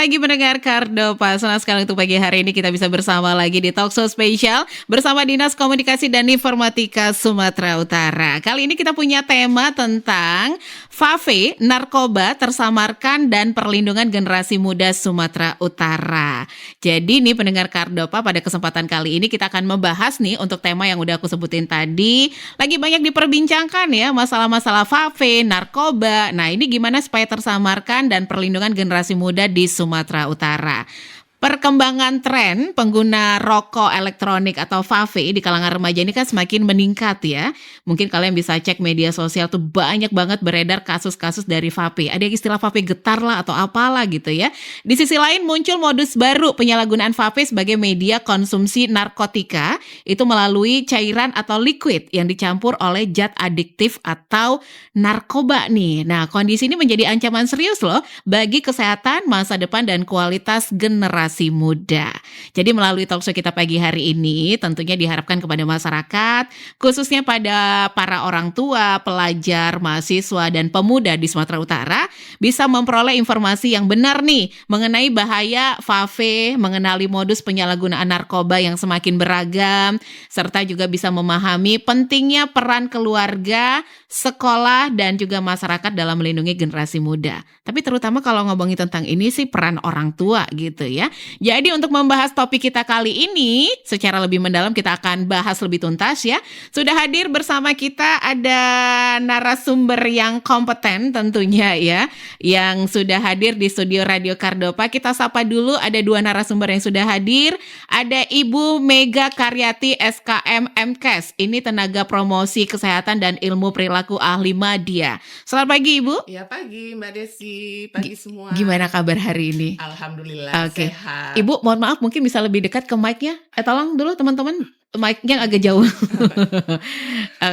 pagi pendengar Kardopa. Senang sekali untuk pagi hari ini kita bisa bersama lagi di Talkshow spesial bersama Dinas Komunikasi dan Informatika Sumatera Utara. Kali ini kita punya tema tentang FAVE, narkoba, tersamarkan dan perlindungan generasi muda Sumatera Utara. Jadi nih pendengar Kardopa, pada kesempatan kali ini kita akan membahas nih untuk tema yang udah aku sebutin tadi. Lagi banyak diperbincangkan ya masalah-masalah FAVE, narkoba. Nah ini gimana supaya tersamarkan dan perlindungan generasi muda di Sumatera Utara. Perkembangan tren pengguna rokok elektronik atau FAVE di kalangan remaja ini kan semakin meningkat ya. Mungkin kalian bisa cek media sosial tuh banyak banget beredar kasus-kasus dari FAVE. Ada yang istilah FAVE getar lah atau apalah gitu ya. Di sisi lain muncul modus baru penyalahgunaan FAVE sebagai media konsumsi narkotika. Itu melalui cairan atau liquid yang dicampur oleh zat adiktif atau narkoba nih. Nah kondisi ini menjadi ancaman serius loh bagi kesehatan, masa depan dan kualitas generasi muda. Jadi melalui talkshow kita pagi hari ini tentunya diharapkan kepada masyarakat, khususnya pada para orang tua, pelajar, mahasiswa dan pemuda di Sumatera Utara bisa memperoleh informasi yang benar nih mengenai bahaya FAVE, mengenali modus penyalahgunaan narkoba yang semakin beragam, serta juga bisa memahami pentingnya peran keluarga, sekolah dan juga masyarakat dalam melindungi generasi muda. Tapi terutama kalau ngomongin tentang ini sih peran orang tua gitu ya. Jadi untuk membahas topik kita kali ini secara lebih mendalam kita akan bahas lebih tuntas ya. Sudah hadir bersama kita ada narasumber yang kompeten tentunya ya, yang sudah hadir di studio Radio Kardopa. Kita sapa dulu, ada dua narasumber yang sudah hadir. Ada Ibu Mega Karyati SKM MKes. Ini tenaga promosi kesehatan dan ilmu perilaku ahli media. Selamat pagi Ibu. Ya pagi Mbak Desi, pagi semua. Gimana kabar hari ini? Alhamdulillah sehat. Ibu mohon maaf mungkin bisa lebih dekat ke mic-nya. Tolong dulu teman-teman mic-nya agak jauh.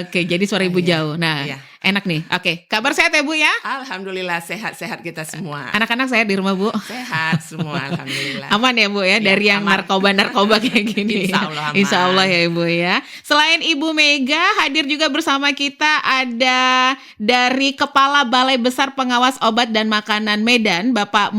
Oke, jadi suara Ibu jauh. Nah, enak nih. Oke, kabar sehat ya Bu ya? Alhamdulillah sehat-sehat kita semua. Anak-anak sehat di rumah Bu? Sehat semua, alhamdulillah. Aman ya Bu ya, dari yang narkoba kayak gini. Insya Allah ya Ibu ya. Selain Ibu Mega, hadir juga bersama kita ada dari Kepala Balai Besar Pengawas Obat dan Makanan Medan, Bapak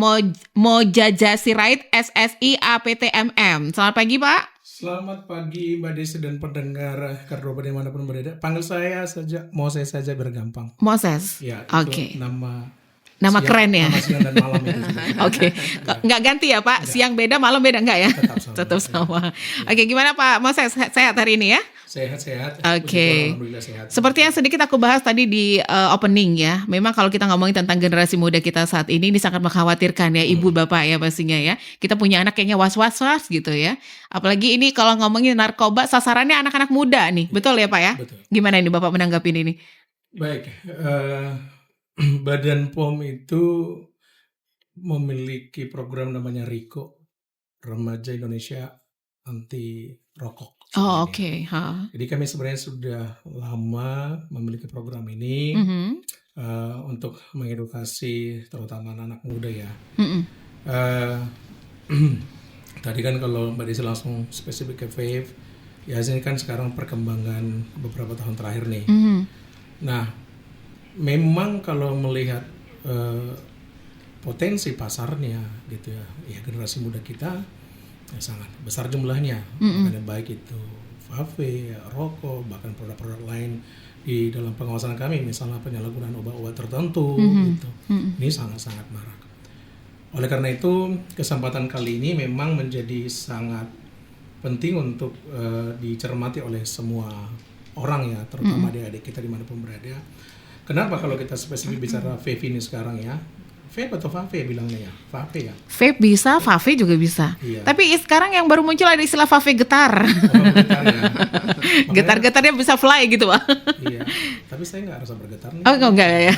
Mojaja Sirait, SSI APTMM. Selamat pagi Pak. Selamat pagi Mbak Desi dan pendengar Kardopa dimanapun berada. Panggil saya saja, Moses saja biar gampang. Moses? Ya, Oke. Nama keren ya? Nama siang dan malam itu. Oke. Nggak ganti ya Pak? Enggak. Siang beda, malam beda enggak ya? Tetap sama. Oke, gimana Pak Moses? Sehat hari ini ya? Sehat-sehat. Oke. Alhamdulillah sehat. Seperti yang sedikit aku bahas tadi di opening ya. Memang kalau kita ngomongin tentang generasi muda kita saat ini sangat mengkhawatirkan ya Ibu Bapak ya pastinya ya. Kita punya anak kayaknya was-was gitu ya. Apalagi ini kalau ngomongin narkoba sasarannya anak-anak muda nih. Betul ya Pak ya? Betul. Gimana ini Bapak menanggapin ini? Baik. Badan POM itu memiliki program namanya RICO, Remaja Indonesia Anti Rokok. Oh oke. Jadi kami sebenarnya sudah lama memiliki program ini untuk mengedukasi terutama anak muda ya. Tadi kan kalau Mbak Desi langsung spesifik ke vape, ya ini kan sekarang perkembangan beberapa tahun terakhir nih. Nah, memang kalau melihat potensi pasarnya gitu ya generasi muda kita sangat besar jumlahnya, baik itu vape, rokok, bahkan produk-produk lain di dalam pengawasan kami, misalnya penyalahgunaan obat-obat tertentu, gitu. Ini sangat-sangat marak. Oleh karena itu, kesempatan kali ini memang menjadi sangat penting untuk dicermati oleh semua orang ya, terutama adik-adik kita dimanapun berada. Kenapa kalau kita spesifik bicara vape ini sekarang ya? Vape atau vape bilangnya ya? Vape ya? Vape bisa, vape juga bisa. Iya. Tapi sekarang yang baru muncul ada istilah vape getar. Getar ya. Getar-getarnya bisa fly gitu Pak. Iya, tapi saya nggak rasa bergetar nih. Oh enggak ya.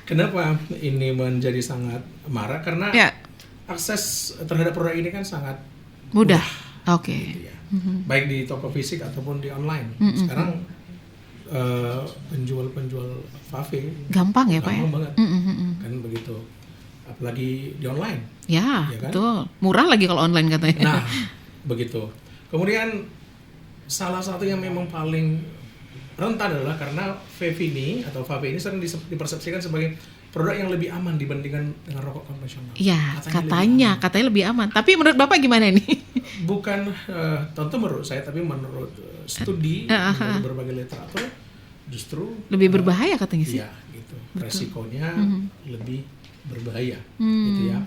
Kenapa ini menjadi sangat marak? Karena akses terhadap produk ini kan sangat mudah. Oke. Gitu ya. Baik di toko fisik ataupun di online. Sekarang penjual vape gampang ya Pak ya? Gampang banget. Kan begitu. Apalagi di online. Ya kan? betul. Murah lagi kalau online katanya. Nah, begitu. Kemudian salah satu yang memang paling rentan adalah karena vape ini atau vape ini sering dipersepsikan sebagai produk yang lebih aman dibandingkan dengan rokok konvensional. Ya, katanya lebih aman. Tapi menurut Bapak gimana nih? Bukan tentu menurut saya, tapi menurut studi dari berbagai literatur justru lebih berbahaya katanya sih. Iya, gitu. Resikonya lebih berbahaya, gitu ya.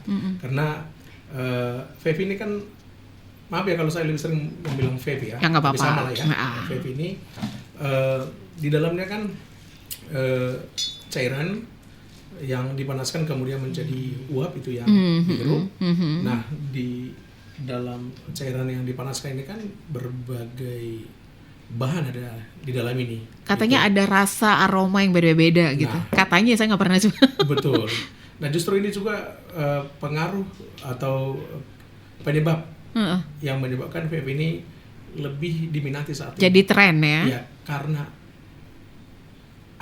Karena vape ini kan, maaf ya kalau saya lebih sering bilang vape ya. Nggak apa-apa. Sama lah ya. Vape ini di dalamnya kan cairan yang dipanaskan kemudian menjadi uap itu yang dihirup. Nah, di dalam cairan yang dipanaskan ini kan berbagai bahan ada di dalam ini. Katanya ada rasa aroma yang beda-beda gitu. Katanya, saya nggak pernah coba. Betul. Nah, justru ini juga pengaruh atau penyebab yang menyebabkan vape ini lebih diminati saat ini. Jadi tren ya? Ya, karena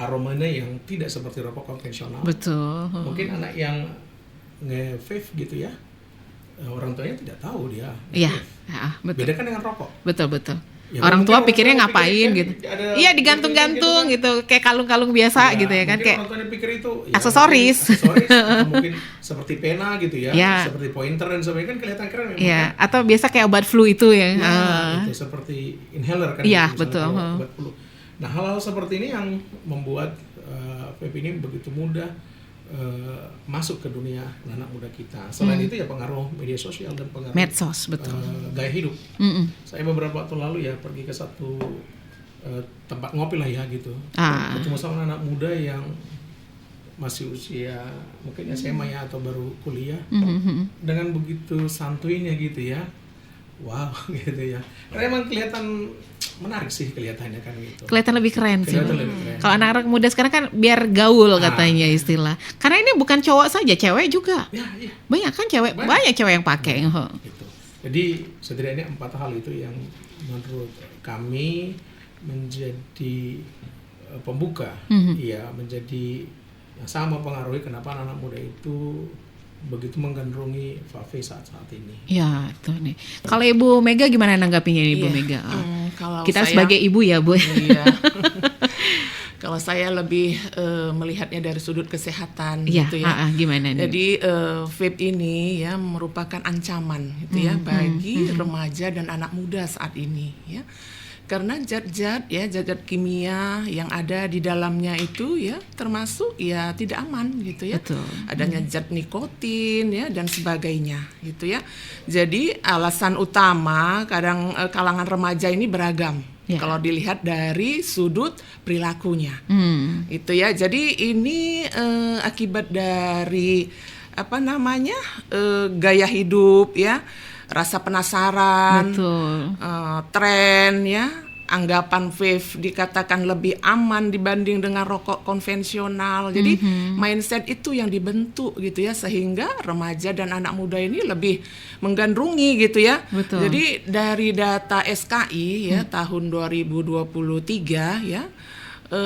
aromanya yang tidak seperti rokok konvensional. Betul. Mungkin anak yang nge-vape gitu ya, orang tuanya tidak tahu dia. Iya, betul. Beda kan dengan rokok. Betul. Ya, orang tua pikirnya orang tua ngapain pikir, gitu. kan Iya, digantung-gantung gitu, kayak kalung-kalung biasa gitu ya kan, kayak orang tuanya pikir itu ya, aksesoris. Atau mungkin seperti pena gitu ya, Ya. seperti pointer dan sebagainya, kan kelihatan keren memang. Iya, atau biasa kayak obat flu itu ya. Itu seperti inhaler kan. Iya, misalnya betul. kalau obat flu. Nah, hal-hal seperti ini yang membuat vape ini begitu mudah masuk ke dunia anak muda kita. Selain itu ya pengaruh media sosial dan pengaruh Medsos, betul. gaya hidup. Saya beberapa waktu lalu ya pergi ke satu tempat ngopi lah ya gitu. Bertemu sama anak muda yang masih usia mungkin SMA ya atau baru kuliah. Dengan begitu santuinya gitu ya. Wow gitu ya. Karena emang kelihatan menarik sih kelihatannya kan gitu. Kelihatan lebih keren sih. Kelihatan lebih keren. Kalau anak-anak muda sekarang kan biar gaul katanya istilah. Karena ini bukan cowok saja, cewek juga. Ya, iya. Banyak kan cewek, banyak cewek yang pakai. Gitu. Jadi setidaknya 4 hal itu yang menurut kami menjadi pembuka, ya menjadi yang sama mempengaruhi kenapa anak muda itu begitu menggandrungi vape saat ini. Ya, itu nih. Kalau Ibu Mega gimana nanggapinya Ibu Mega? Kalau Kita saya, sebagai ibu ya, Bu. Iya. Kalau saya lebih melihatnya dari sudut kesehatan gitu ya. Gimana nih? Jadi vape ini ya merupakan ancaman gitu ya bagi remaja dan anak muda saat ini ya. Karena zat-zat kimia yang ada di dalamnya itu ya termasuk ya tidak aman gitu ya. Betul. Adanya zat nikotin ya dan sebagainya gitu ya. Jadi alasan utama kadang kalangan remaja ini beragam. Ya. Kalau dilihat dari sudut perilakunya. Itu ya. Jadi ini akibat dari gaya hidup ya. Rasa penasaran, tren ya, anggapan vape dikatakan lebih aman dibanding dengan rokok konvensional. Jadi mindset itu yang dibentuk gitu ya, sehingga remaja dan anak muda ini lebih menggandrungi gitu ya. Betul. Jadi dari data SKI ya tahun 2023 ya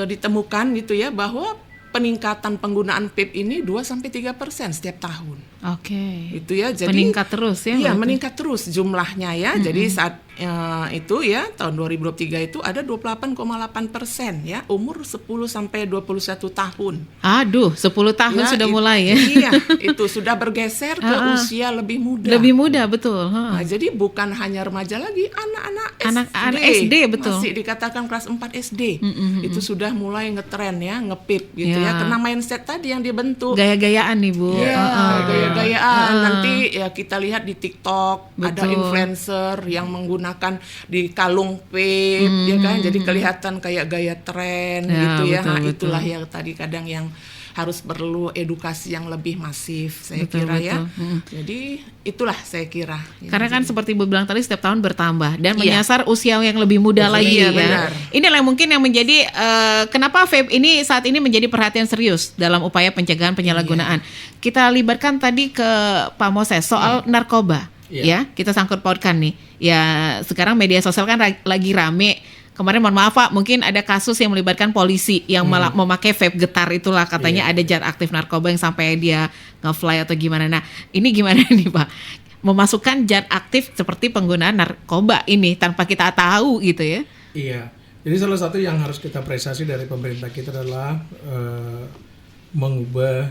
ditemukan gitu ya bahwa peningkatan penggunaan vape ini 2-3% setiap tahun. Oke. Itu ya, jadi meningkat terus ya. Iya, meningkat terus jumlahnya ya. Jadi saat itu ya tahun 2023 itu ada 28,8% ya umur 10 sampai 21 tahun. Aduh, 10 tahun ya, sudah mulai ya. Iya, itu sudah bergeser ke usia lebih muda. Lebih muda, betul. Nah, jadi bukan hanya remaja lagi, anak-anak SD betul. Masih dikatakan kelas 4 SD. Itu sudah mulai ngetren ya, ngepip gitu ya. Karena mindset tadi yang dibentuk. Gaya-gayaan nih, Bu. Iya, gaya-gayaan. Nanti ya kita lihat di TikTok ada influencer yang menggunakan di kalung vape ya kan, jadi kelihatan kayak gaya tren gitu ya. Nah, itulah yang tadi kadang yang harus perlu edukasi yang lebih masif saya kira ya. Jadi itulah saya kira. Karena kan seperti Ibu bilang tadi setiap tahun bertambah dan menyasar usia yang lebih muda lagi ya. Benar. Inilah mungkin yang menjadi kenapa vape ini saat ini menjadi perhatian serius dalam upaya pencegahan penyalahgunaan. Kita libatkan tadi ke Pak Moses soal narkoba. Ya, kita sangkut pautkan nih. Ya, sekarang media sosial kan lagi rame. Kemarin mohon maaf Pak, mungkin ada kasus yang melibatkan polisi yang malah memakai vape getar itulah katanya ada zat aktif narkoba yang sampai dia nge-fly atau gimana. Nah, ini gimana nih Pak? Memasukkan zat aktif seperti penggunaan narkoba ini tanpa kita tahu gitu ya. Iya. Jadi salah satu yang harus kita apresiasi dari pemerintah kita adalah mengubah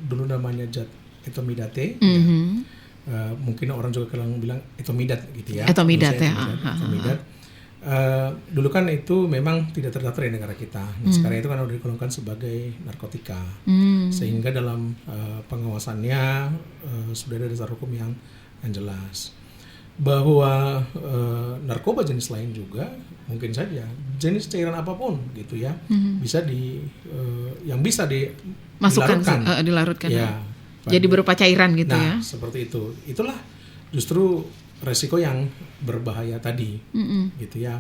dulu namanya zat etomidate, mungkin orang juga kadang bilang etomidat gitu ya. Etomidat ya. Etomidat. Dulu kan itu memang tidak terdaftar di negara kita. Nah, sekarang itu kan sudah digolongkan sebagai narkotika, sehingga dalam pengawasannya sudah ada dasar hukum yang jelas. Bahwa narkoba jenis lain juga mungkin saja jenis cairan apapun gitu ya, bisa yang bisa dilarutkan ya, jadi berupa cairan gitu. Nah, ya seperti itu. Itulah justru resiko yang berbahaya tadi gitu ya.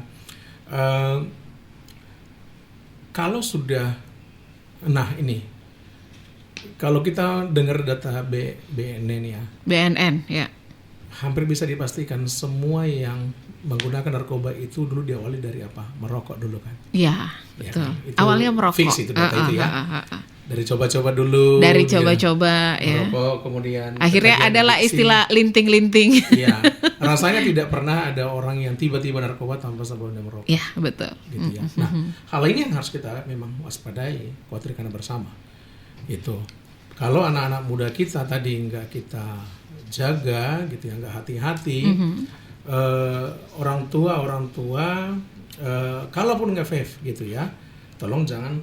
Kalau sudah, kalau kita dengar data BNN ya, hampir bisa dipastikan semua yang menggunakan narkoba itu dulu diawali dari apa? Merokok dulu kan? Iya, betul. Kan? Awalnya merokok. Fix itu data itu ya. Dari coba-coba dulu. Dari coba-coba ya. Merokok, kemudian akhirnya adalah istilah linting-linting. Iya. Rasanya tidak pernah ada orang yang tiba-tiba narkoba tanpa sebelumnya merokok. Iya, betul. Gitu ya. Nah, hal ini yang harus kita memang waspadai, khawatirkan bersama. Itu. Kalau anak-anak muda kita tadi nggak kita jaga gitu ya, nggak hati-hati, orang tua kalaupun nggak vape gitu ya, tolong jangan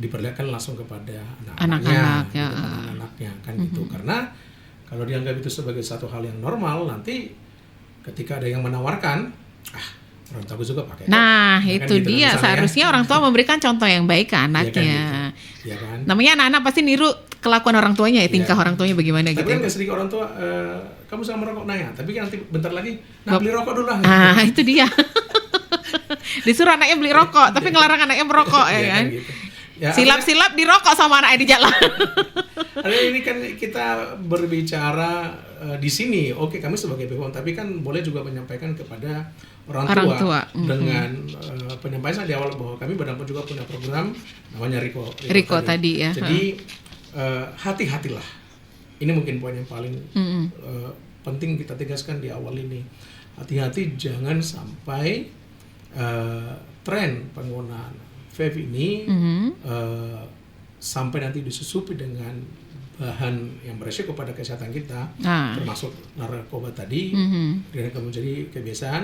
diperlihatkan langsung kepada anak-anaknya kan gitu, karena kalau dianggap itu sebagai satu hal yang normal, nanti ketika ada yang menawarkan, orang tua juga pakai. Nah, kan itu dia seharusnya orang tua memberikan contoh yang baik ke anaknya. Ya kan? Namanya anak-anak pasti niru kelakuan orang tuanya ya, tingkah orang tuanya bagaimana tapi gitu. Tapi kan sedikit orang tua, kamu sama merokok nanya, tapi kan nanti bentar lagi, beli rokok dulu lah. Itu dia. Disuruh anaknya beli rokok, tapi ngelarang anaknya merokok ya kan. Gitu. Ya, silap-silap dirokok sama anaknya di jalan. Ini kan kita berbicara di sini, oke kami sebagai BPOM, tapi kan boleh juga menyampaikan kepada orang tua. Dengan penyampaian di awal bahwa kami Badan POM juga punya program namanya Riko tadi ya. Jadi hati-hatilah. Ini mungkin poin yang paling penting kita tegaskan di awal ini. Hati-hati jangan sampai tren penggunaan vape ini sampai nanti disusupi dengan bahan yang beresiko pada kesehatan kita, termasuk narkoba tadi, dan kemudian jadi kebiasaan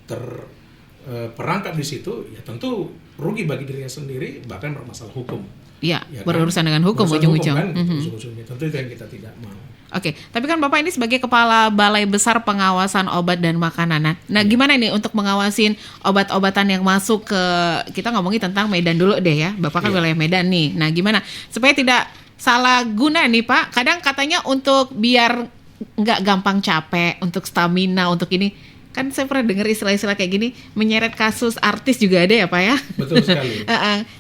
terperangkap di situ, ya tentu rugi bagi dirinya sendiri, bahkan bermasalah hukum. Ya berurusan dengan hukum ujung-ujung. Kan, ujung-ujungnya. Tentu itu yang kita tidak mau. Oke, tapi kan Bapak ini sebagai Kepala Balai Besar Pengawasan Obat dan Makanan. Nah, gimana nih untuk mengawasin obat-obatan yang masuk ke, kita ngomongin tentang Medan dulu deh ya. Bapak kan wilayah Medan nih. Nah, gimana supaya tidak salah guna nih Pak? Kadang katanya untuk biar nggak gampang capek, untuk stamina, untuk ini. Kan saya pernah dengar istilah-istilah kayak gini, menyeret kasus artis juga ada ya Pak ya? Betul sekali.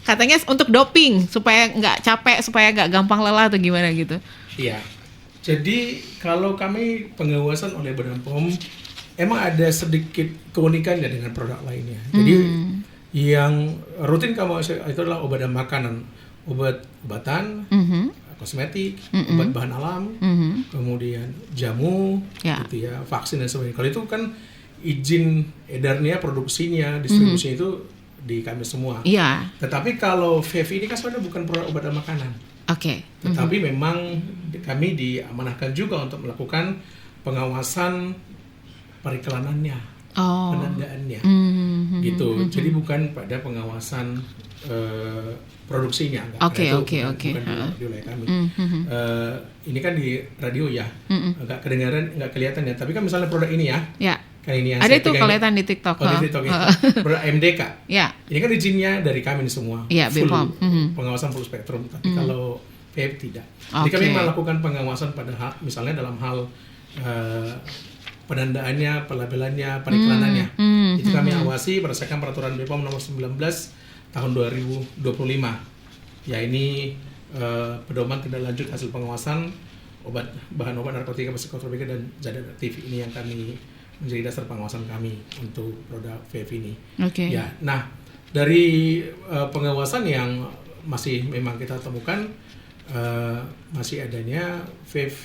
Katanya untuk doping, supaya nggak capek, supaya nggak gampang lelah atau gimana gitu. Iya. Jadi kalau kami pengawasan oleh Badan POM, emang ada sedikit keunikannya dengan produk lainnya. Jadi yang rutin kami itu adalah obat dan makanan, obat-obatan, kosmetik, obat bahan alam, kemudian jamu, gitu ya, vaksin dan sebagainya. Kalau itu kan izin edarnya, produksinya, distribusinya itu di kami semua. Iya. Tetapi kalau vape ini kan sebenarnya bukan produk obat dan makanan. Oke. Tetapi memang kami diamanahkan juga untuk melakukan pengawasan periklanannya, penandaannya, gitu. Jadi bukan pada pengawasan produksinya. Oke. Bukan di wilayah kami. Ini kan di radio ya, nggak kedengaran, nggak kelihatan ya. Tapi kan misalnya produk ini ya. Kan ini yang ada itu kelihatan di TikTok. Di TikTok itu. Produk MDK. Ya. Ini kan izinnya dari kami semua. Iya, full BPOM. Pengawasan full spektrum. Tapi kalau vape tidak. Jadi kami melakukan pengawasan pada misalnya dalam hal penandaannya, pelabelannya, periklanannya. Itu kami awasi berdasarkan peraturan BPOM nomor 19 tahun 2025. Ya ini pedoman tindak lanjut hasil pengawasan bahan obat narkotika, psikotropika dan zat adiktif, ini yang kami menjadi dasar pengawasan kami untuk produk vape ini. Ya, nah dari pengawasan yang masih memang kita temukan masih adanya vape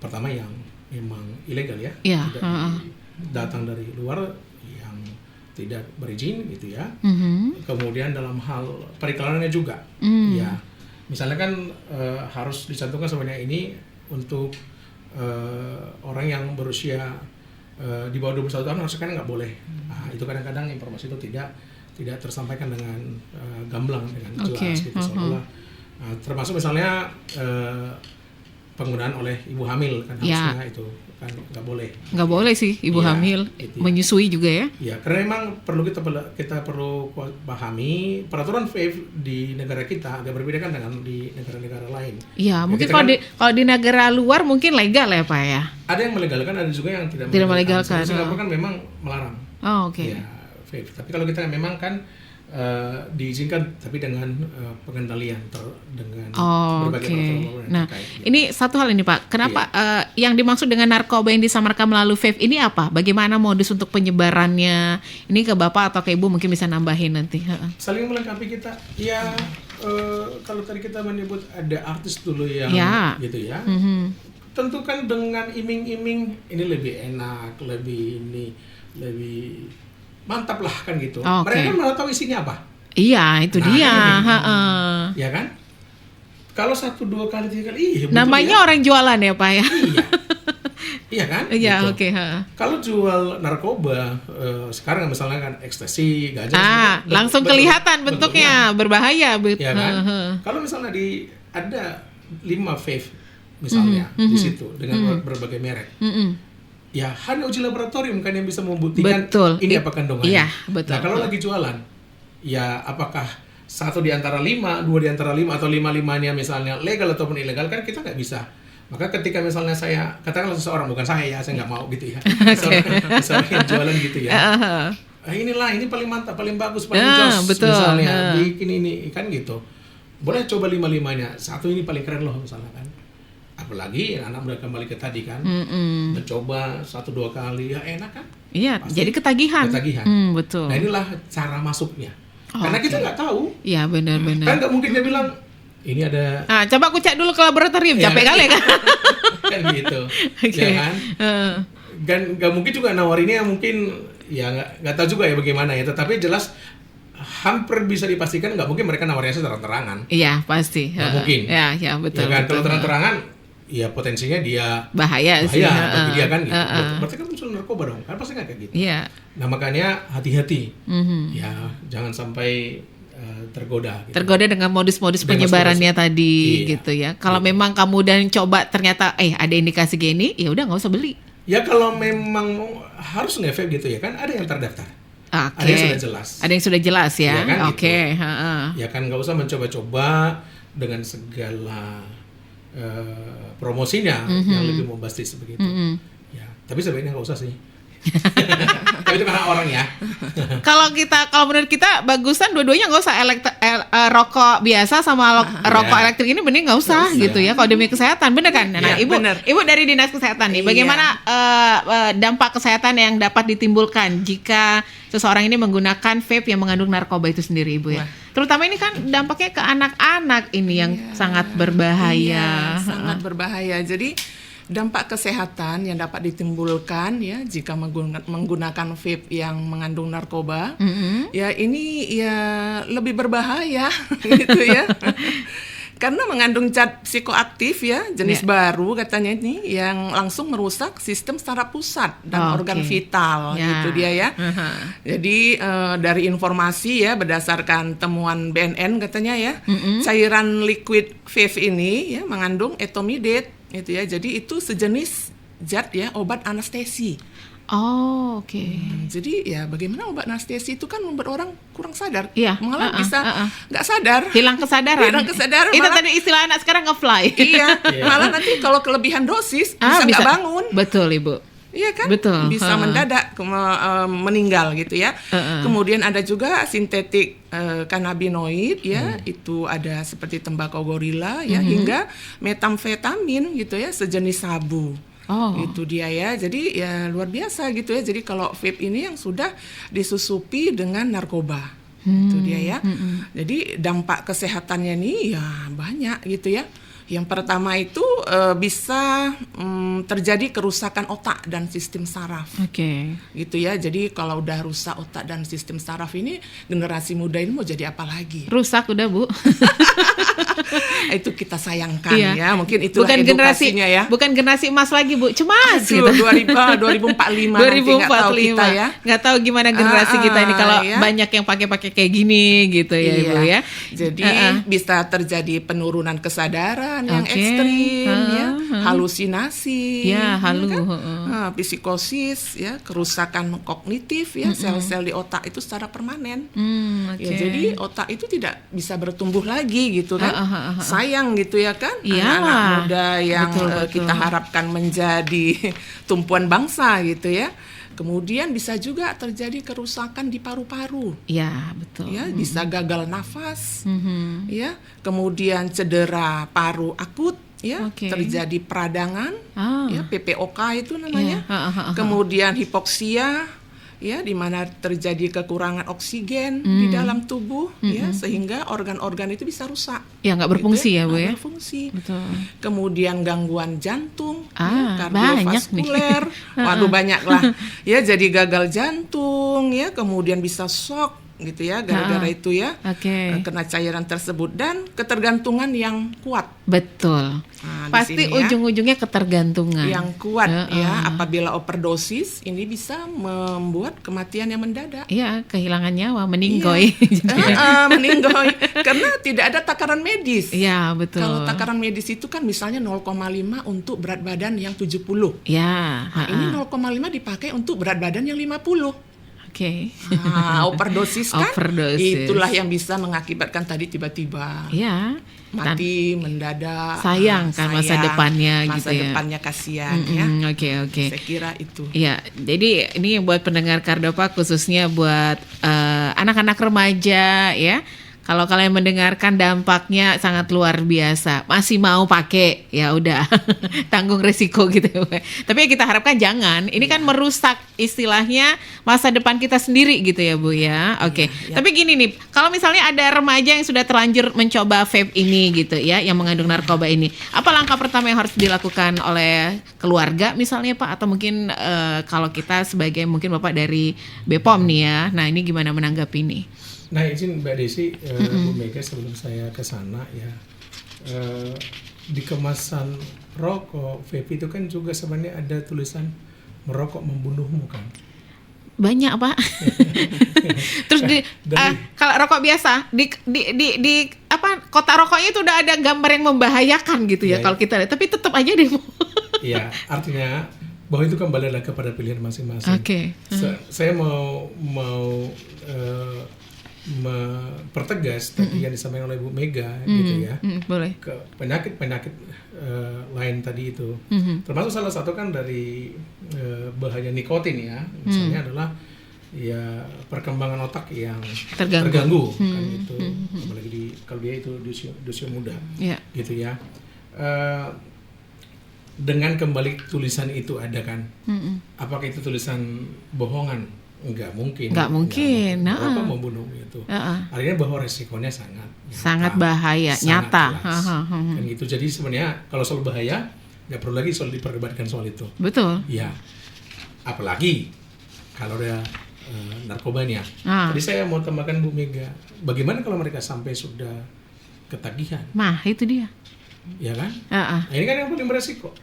pertama yang memang ilegal ya, tidak datang dari luar, yang tidak berizin gitu ya. Mm-hmm. Kemudian dalam hal periklanannya juga, ya misalnya kan harus dicantumkan sebenarnya ini untuk orang yang berusia di bawah 21 tahun harusnya kan nggak boleh. Nah, itu kadang-kadang informasi itu tidak tersampaikan dengan gamblang, dengan jelas gitu seolah-olah. Termasuk misalnya penggunaan oleh ibu hamil kan harusnya itu kan nggak boleh sih ibu hamil gitu ya. Menyusui juga ya. Ya, karena memang kita perlu pahami peraturan vape di negara kita agak berbeda kan dengan di negara-negara lain. Iya, mungkin kita kalau di negara luar mungkin legal ya Pak ya. Ada yang melegalkan, ada juga yang tidak melegalkan. Singapura kan memang melarang. Oh, oke. Ya, vape. Tapi kalau kita memang kan diizinkan, tapi dengan pengendalian dengan berbagai peraturan. Nah, ini satu hal ini Pak. Kenapa yang dimaksud dengan narkoba yang disamarkan melalui vape ini apa? Bagaimana modus untuk penyebarannya? Ini ke Bapak atau ke Ibu mungkin bisa nambahin nanti. Saling melengkapi kita. Ya, kalau tadi kita menyebut ada artis dulu yang gitu ya. Tentu kan dengan iming-iming ini lebih enak, lebih mantap lah kan gitu. Mereka kan malah tahu isinya apa. Iya, itu dia. Ya kan? Kalau 1, 2 kali, 3 kali, namanya orang jualan ya Pak ya. Iya kan? Iya, gitu. oke. Kalau jual narkoba, sekarang misalnya kan ekstasi, ganja, langsung kelihatan bentuknya berbahaya. Ya kan? Kalau misalnya ada 5 vape misalnya di situ dengan berbagai merek. Ya, hanya uji laboratorium kan yang bisa membuktikan ini apa kandungannya. Iya, betul. Nah, kalau lagi jualan, ya apakah 1 di antara 5, 2 di antara 5, atau 5-5-nya misalnya legal ataupun ilegal, kan kita nggak bisa. Maka ketika misalnya saya, katakanlah seseorang, bukan saya nggak mau gitu ya, seseorang yang jualan gitu ya, ini paling mantap, paling bagus, paling jos, misalnya, bikin ini, kan gitu. Boleh coba 5-5-nya, 1 ini paling keren loh misalnya kan. Apalagi anak muda kembali ke tadi kan, mencoba 1-2 kali, ya enak kan? Iya, jadi ketagihan. Betul. Nah, inilah cara masuknya. Karena kita nggak tahu. Iya, benar-benar. Kan nggak mungkin dia bilang, ini ada... coba aku cek dulu ke laboratorium, capek kali kan? Kan gitu, ya kan? Dan nggak mungkin juga nawarinnya mungkin, ya nggak tahu juga ya bagaimana ya, tetapi jelas hampir bisa dipastikan nggak mungkin mereka nawarinnya terang-terangan. Iya, pasti. Nggak mungkin. Ya, betul. Ya kan, kalau terang-terangan, ya potensinya dia bahaya sih. Bagi dia kan gitu. Berarti kan muncul narkoba dong, kan pasti nggak kayak gitu. Iya. Nah, makanya hati-hati. Ya, jangan sampai tergoda. Gitu. Tergoda dengan modus-modus penyebarannya tadi, gitu ya. Kalau memang kamu dan coba ternyata ada indikasi gini, ya udah nggak usah beli. Ya kalau memang harus nge-vape gitu ya kan, ada yang terdaftar. Ada yang sudah jelas. Ada yang sudah jelas ya. Ya kan, Oke. Gitu. Ya kan nggak usah mencoba-coba dengan segala promosinya yang lebih bombastis begitu. Ya, tapi sebaiknya nggak usah sih. Tapi itu karena orang ya. Kalau menurut kita bagusan dua-duanya nggak usah rokok biasa sama rokok elektrik ini bener nggak usah gitu ya. Kalau demi kesehatan bener kan? Nah, ibu dari dinas kesehatan nih, bagaimana dampak kesehatan yang dapat ditimbulkan jika seseorang ini menggunakan vape yang mengandung narkoba itu sendiri, ibu ya? Terutama ini kan dampaknya ke anak-anak ini yang sangat berbahaya. Sangat berbahaya. Jadi dampak kesehatan yang dapat ditimbulkan ya jika menggunakan vape yang mengandung narkoba, ya ini ya lebih berbahaya gitu ya. Karena mengandung zat psikoaktif ya, jenis baru katanya ini yang langsung merusak sistem saraf pusat dan organ vital gitu dia ya. Jadi dari informasi ya berdasarkan temuan BNN katanya ya, cairan liquid vape ini ya mengandung etomidate itu ya. Jadi itu sejenis zat ya obat anestesi. Oh, oke. Jadi ya bagaimana obat anestesi itu kan membuat orang kurang sadar, Malah malah bisa nggak sadar, hilang kesadaran. Itu malah, tadi istilah anak sekarang nge-fly. Iya, malah nanti kalau kelebihan dosis bisa nggak bangun. Betul, Ibu. Iya kan? Betul. Bisa mendadak meninggal gitu ya. Kemudian ada juga sintetik kanabinoid ya, itu ada seperti tembakau gorila ya, hingga metamfetamin gitu ya, sejenis sabu. Itu dia ya. Jadi ya luar biasa gitu ya. Jadi kalau vape ini yang sudah disusupi dengan narkoba. Itu dia ya. Jadi dampak kesehatannya nih ya banyak gitu ya. Yang pertama itu bisa terjadi kerusakan otak dan sistem saraf. Oke. Gitu ya. Jadi kalau udah rusak otak dan sistem saraf ini, generasi muda ini mau jadi apa lagi? Rusak udah, Bu. Itu kita sayangkan Iya. ya. Mungkin itulah Bukan generasi edukasinya ya. bukan generasi emas lagi, Bu. Cemas Aduh, gitu. 2045 nanti nggak tahu kita ya. Nggak tahu gimana generasi kita ini kalau ya. banyak yang pakai kayak gini gitu ya, Ibu ya. Jadi bisa terjadi penurunan kesadaran yang Oke. ekstrim ya, halusinasi, Ya, halu. psikosis ya, kerusakan kognitif ya, sel-sel di otak itu secara permanen. Oke. Ya, jadi otak itu tidak bisa bertumbuh lagi gitu kan. Sayang gitu ya kan, Iyalah. anak-anak muda yang Betul. kita harapkan menjadi tumpuan bangsa gitu ya. Kemudian bisa juga terjadi kerusakan di paru-paru. Ya, betul. Ya, bisa gagal nafas, ya, kemudian cedera paru akut, ya, Oke. terjadi peradangan, ya, PPOK itu namanya, Iya. kemudian hipoksia, ya, di mana terjadi kekurangan oksigen di dalam tubuh, ya, sehingga organ-organ itu bisa rusak. Ya, nggak berfungsi Gitu ya, Bu nggak ya. berfungsi. Betul. Kemudian gangguan jantung, Banyak kardiovaskuler, waduh banyak lah. Ya, jadi gagal jantung, ya, kemudian bisa shock gitu ya, gara-gara itu ya, Oke. kena cairan tersebut dan ketergantungan yang kuat. Betul. Nah, di Pasti sini ya, ujung-ujungnya ketergantungan. yang kuat ya, apabila overdosis ini bisa membuat kematian yang mendadak. Iya, kehilangan nyawa, meninggoy. Meninggoy karena tidak ada takaran medis. Iya, betul. Kalau takaran medis itu kan misalnya 0,5 untuk berat badan yang 70. Ya, Nah, ini 0,5 dipakai untuk berat badan yang 50. Oke. Nah, overdosis kan? Overdosis. Itulah yang bisa mengakibatkan tadi tiba-tiba Iya. mati mendadak. Sayang kan masa depannya masa gitu ya. depannya kasihan ya. Oke. Saya kira itu. Iya, jadi ini buat pendengar Kardopa khususnya buat anak-anak remaja ya. Kalau kalian mendengarkan dampaknya sangat luar biasa. Masih mau pakai, ya udah tanggung resiko gitu. Tapi ya kita harapkan jangan. Ini kan merusak istilahnya masa depan kita sendiri gitu ya, Bu ya. Oke. Tapi gini nih, kalau misalnya ada remaja yang sudah terlanjur mencoba vape ini gitu ya, yang mengandung narkoba ini, apa langkah pertama yang harus dilakukan oleh keluarga misalnya, Pak, atau mungkin kalau kita sebagai mungkin Bapak dari BPOM nih ya. Nah, ini gimana menanggapi ini? Nah, izin Mbak Desi, Bu Mega, sebelum saya ke sana ya, di kemasan rokok vape itu kan juga sebenarnya ada tulisan merokok membunuhmu kan. Banyak, Pak. Terus kalau rokok biasa di apa kotak rokoknya itu udah ada gambar yang membahayakan gitu ya, kalau kita lihat. Tapi tetap aja deh. Iya, artinya bahwa itu kembali lagi kepada pilihan masing-masing. Oke. Saya mau mempertegas tadi yang disampaikan oleh Bu Mega gitu ya. Boleh. Ke penyakit lain tadi itu. Termasuk salah satu kan dari bahaya nikotin ya. Misalnya adalah ya perkembangan otak yang terganggu kan itu. Apalagi kalau dia itu di usia muda. Yeah. Gitu ya. Dengan kembali tulisan itu ada kan. Apakah itu tulisan bohongan? Enggak mungkin. Apa membunuh itu. Artinya bahwa resikonya sangat bahaya, nyata. Kan gitu. Jadi sebenarnya kalau soal bahaya nggak perlu lagi soal diperdebatkan soal itu. Betul. Ya. Apalagi kalau ada narkobanya. Jadi saya mau tambahkan Bu Mega, bagaimana kalau mereka sampai sudah ketagihan? Nah, itu dia. Ya kan? Nah, ini kan yang paling beresiko.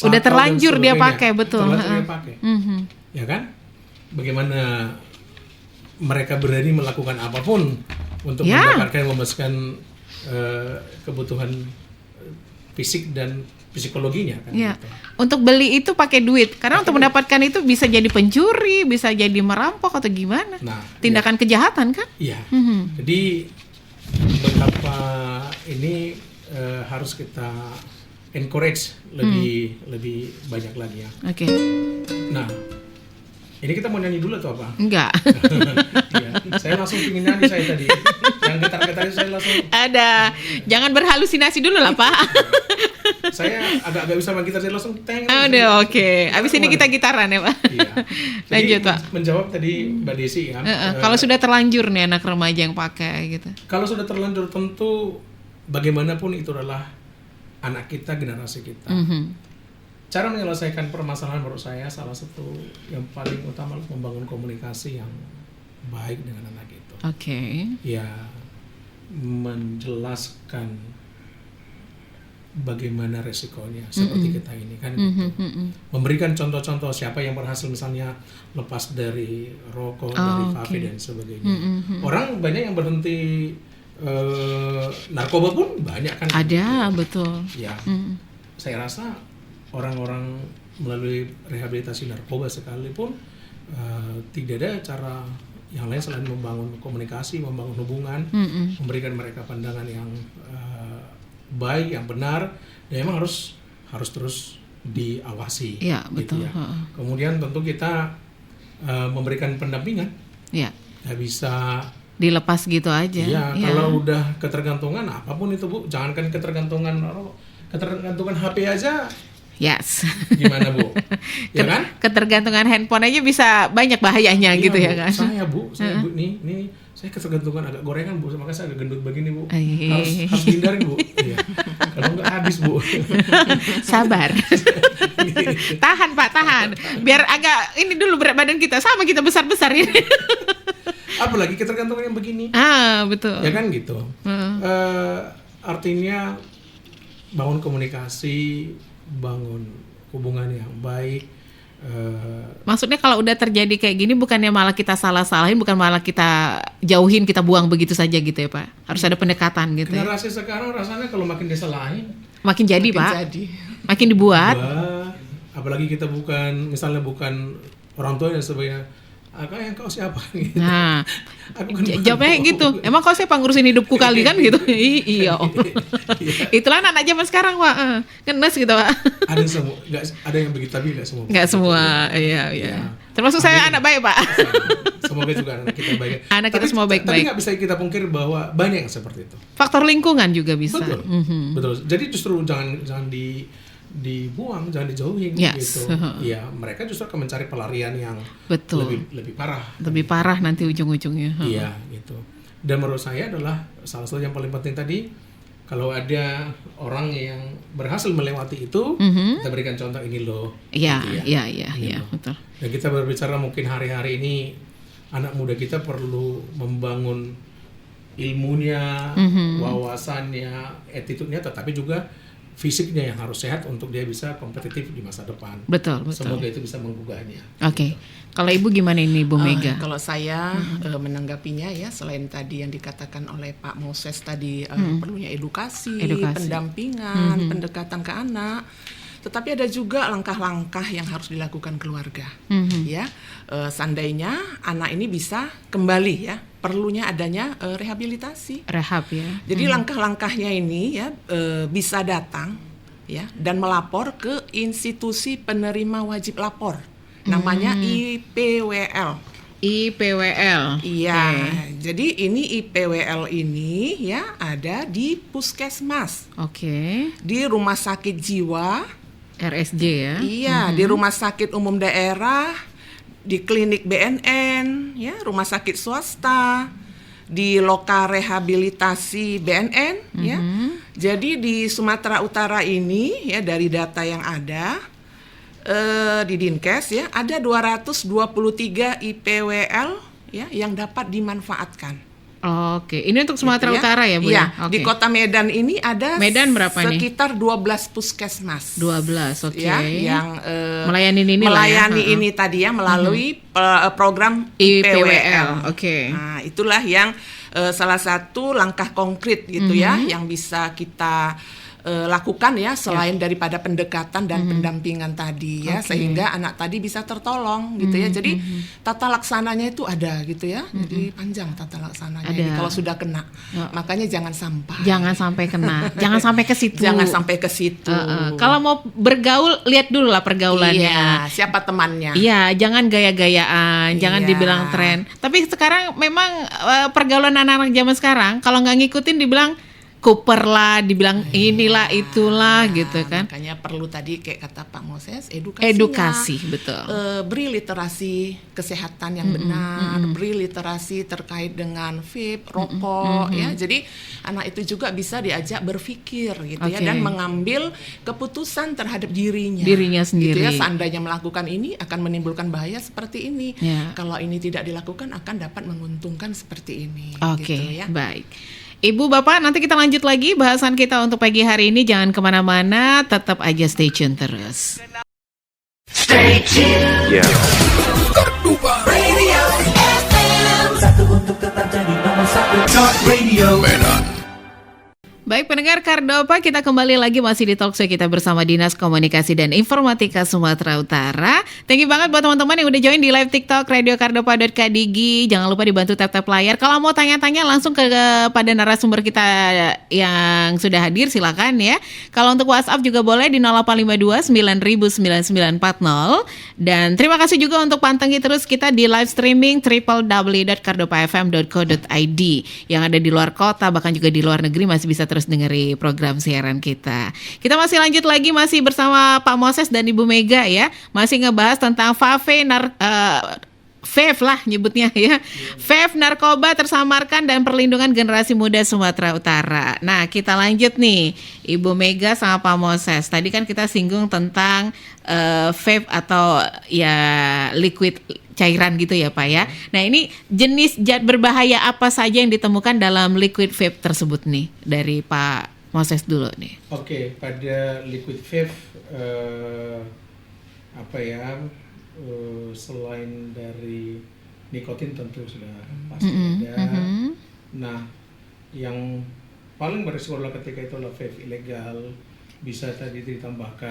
Udah terlanjur dia pakai, betul. Terlanjur dia pakai. Ya kan? Bagaimana mereka berani melakukan apapun untuk mendapatkan memuaskan kebutuhan fisik dan psikologinya kan. Gitu. Untuk beli itu pakai duit, karena untuk mendapatkan itu bisa jadi pencuri, bisa jadi merampok atau gimana. Nah, tindakan kejahatan kan? Iya. Jadi betapa ini harus kita encourage lebih banyak lagi ya. Oke. Nah, ini kita mau nyanyi dulu atau apa? Enggak. Ya, saya langsung pingin nyanyi saya tadi. Yang getar-getar itu saya langsung. Ada. Jangan berhalusinasi dulu lah, Pak. Saya agak bisa main gitar, saya langsung teng. Udah, oke. Abis ini kita gitaran ya, Pak. Iya. Lanjut, Pak. Menjawab tadi Mbak Desi ya. Kalau sudah terlanjur nih anak remaja yang pakai gitu. Kalau sudah terlanjur tentu bagaimanapun itu adalah anak kita, generasi kita. Mhm. Cara menyelesaikan permasalahan menurut saya salah satu yang paling utama adalah membangun komunikasi yang baik dengan anak itu. Oke. Ya, menjelaskan bagaimana resikonya seperti kita ini kan gitu. Memberikan contoh-contoh siapa yang berhasil misalnya lepas dari rokok, dari vape dan sebagainya. Orang banyak yang berhenti narkoba pun banyak kan. Ada, betul. Ya, saya rasa orang-orang melalui rehabilitasi narkoba sekalipun tidak ada cara yang lain selain membangun komunikasi, membangun hubungan, memberikan mereka pandangan yang baik, yang benar, dan memang harus terus diawasi. Iya, gitu betul. ya. Kemudian tentu kita memberikan pendampingan. Iya. Nggak bisa Dilepas gitu aja. ya, Iya. kalau udah ketergantungan apapun itu Bu, jangankan ketergantungan HP aja. Yes. Gimana Bu? Ya kan? Ketergantungan handphone aja bisa banyak bahayanya Iya, gitu Bu. ya kan. Saya Bu, nih saya ketergantungan agak gorengan Bu, makanya saya agak gendut begini Bu. Iya. Harus hindarin Bu. Iya. Kalau nggak habis Bu. Sabar. Tahan Pak, tahan. Biar agak ini dulu berat badan kita sama kita besar-besar ini. Apalagi ketergantungan yang begini. Betul. Ya kan gitu. Artinya bangun komunikasi, bangun hubungan yang baik. Maksudnya kalau udah terjadi kayak gini bukannya malah kita salah-salahin, bukan malah kita jauhin, kita buang begitu saja gitu ya Pak. Harus ada pendekatan gitu ya. Generasi sekarang rasanya kalau makin disalahin, Makin jadi Makin Pak. jadi. Makin dibuat. apalagi kita bukan orang tua dan sebagainya. Akak yang kau siapa? Gitu. Nah, Aku kan jawabnya bukan gitu. kau. Emang kau siapa ngurusin hidupku kali kan gitu? Iya. Itulah anak zaman sekarang Pak. Ngenes gitu Pak. Ada semua, ada yang begitu tapi nggak semua. Nggak semua. Iya. Termasuk saya anak baik Pak. Semoga juga anak kita baik. Anak kita semua Tapi baik-baik. nggak bisa kita pungkir bahwa banyak yang seperti itu. Faktor lingkungan juga bisa. Betul, betul. Jadi justru jangan dibuang, jangan dijauhin Yes. gitu. Ya, mereka justru akan mencari pelarian yang Betul. lebih parah. Lebih parah nanti ujung-ujungnya. Iya, gitu. Dan menurut saya adalah salah satu yang paling penting tadi, kalau ada orang yang berhasil melewati itu, kita berikan contoh ini loh. Iya, gitu iya, Ini loh. betul. Dan kita berbicara mungkin hari-hari ini anak muda kita perlu membangun ilmunya, wawasannya, attitude-nya, tetapi juga fisiknya yang harus sehat untuk dia bisa kompetitif di masa depan. Betul. Semoga itu bisa menggugahnya. Oke. Kalau Ibu gimana ini Bu Mega? Kalau saya menanggapinya ya, selain tadi yang dikatakan oleh Pak Moses tadi, perlunya edukasi, pendampingan, pendekatan ke anak, tetapi ada juga langkah-langkah yang harus dilakukan keluarga. Ya, seandainya anak ini bisa kembali ya, perlunya adanya rehabilitasi. Rehab ya. Jadi langkah-langkahnya ini ya bisa datang ya dan melapor ke institusi penerima wajib lapor. Namanya IPWL. IPWL. Iya. Jadi ini IPWL ini ya ada di puskesmas, Oke. di rumah sakit jiwa, RSJ ya. iya, di rumah sakit umum daerah, di klinik BNN, ya, rumah sakit swasta, di loka rehabilitasi BNN, ya. Jadi di Sumatera Utara ini ya dari data yang ada di Dinkes ya ada 223 IPWL ya yang dapat dimanfaatkan. Oke, ini untuk Sumatera Gitu Utara ya Bu Iya, ya? Oke. di Kota Medan ini ada Medan berapa nih? sekitar 12 puskesmas. 12, oke. Ya, yang melayani ini lah ya. ini tadi ya melalui program IPWL. Oke. Nah, itulah yang salah satu langkah konkret gitu ya yang bisa kita lakukan ya selain daripada pendekatan dan pendampingan tadi ya sehingga anak tadi bisa tertolong gitu ya. Jadi tata laksananya itu ada gitu ya. Jadi panjang tata laksananya ini kalau sudah kena. Makanya jangan sampai. Jangan sampai kena. Jangan sampai ke situ. Jangan sampai ke situ. Kalau mau bergaul lihat dulu lah pergaulannya. Iya, siapa temannya. Iya, jangan gaya-gayaan, jangan Iya. dibilang tren. Tapi sekarang memang pergaulan anak-anak zaman sekarang kalau nggak ngikutin dibilang Cooper lah, dibilang inilah itulah gitu kan. Makanya perlu tadi kayak kata Pak Moses, Edukasi, betul. Beri literasi kesehatan yang benar, beri literasi terkait dengan vape, rokok ya. Jadi anak itu juga bisa diajak berpikir gitu ya, dan mengambil keputusan terhadap dirinya sendiri. Gitu ya, seandainya melakukan ini akan menimbulkan bahaya seperti ini. Kalau ini tidak dilakukan akan dapat menguntungkan seperti ini. Oke, gitu ya. baik. Ibu, Bapak, nanti kita lanjut lagi bahasan kita untuk pagi hari ini. Jangan kemana-mana, tetap aja stay tune terus. Stay tune. Kardupa Radio FM. Satu untuk tetap jadi nomor satu. Talk Radio Medan. Baik pendengar Kardopa, kita kembali lagi masih di Talkshow kita bersama Dinas Komunikasi dan Informatika Sumatera Utara. Thank you banget buat teman-teman yang udah join di live TikTok Radio Kardopa.kdigi. Jangan lupa dibantu tap-tap layar. Kalau mau tanya-tanya langsung kepada narasumber kita yang sudah hadir, silakan ya. Kalau untuk WhatsApp juga boleh di 0852 90009940. Dan terima kasih juga untuk pantengin terus kita di live streaming www.kardopafm.co.id. Yang ada di luar kota bahkan juga di luar negeri masih bisa terus dengeri program siaran kita. Kita masih lanjut lagi, masih bersama Pak Moses dan Ibu Mega ya. Masih ngebahas tentang vape lah nyebutnya ya. Vape, narkoba tersamarkan dan perlindungan generasi muda Sumatera Utara. Nah, kita lanjut nih, Ibu Mega sama Pak Moses. Tadi kan kita singgung tentang vape atau ya liquid cairan gitu ya Pak ya. Nah, ini jenis zat berbahaya apa saja yang ditemukan dalam liquid vape tersebut nih? Dari Pak Moses dulu nih. Oke, pada liquid vape selain dari nikotin tentu sudah pasti ada. Nah, yang paling berisiko adalah ketika itu adalah vape ilegal, bisa tadi ditambahkan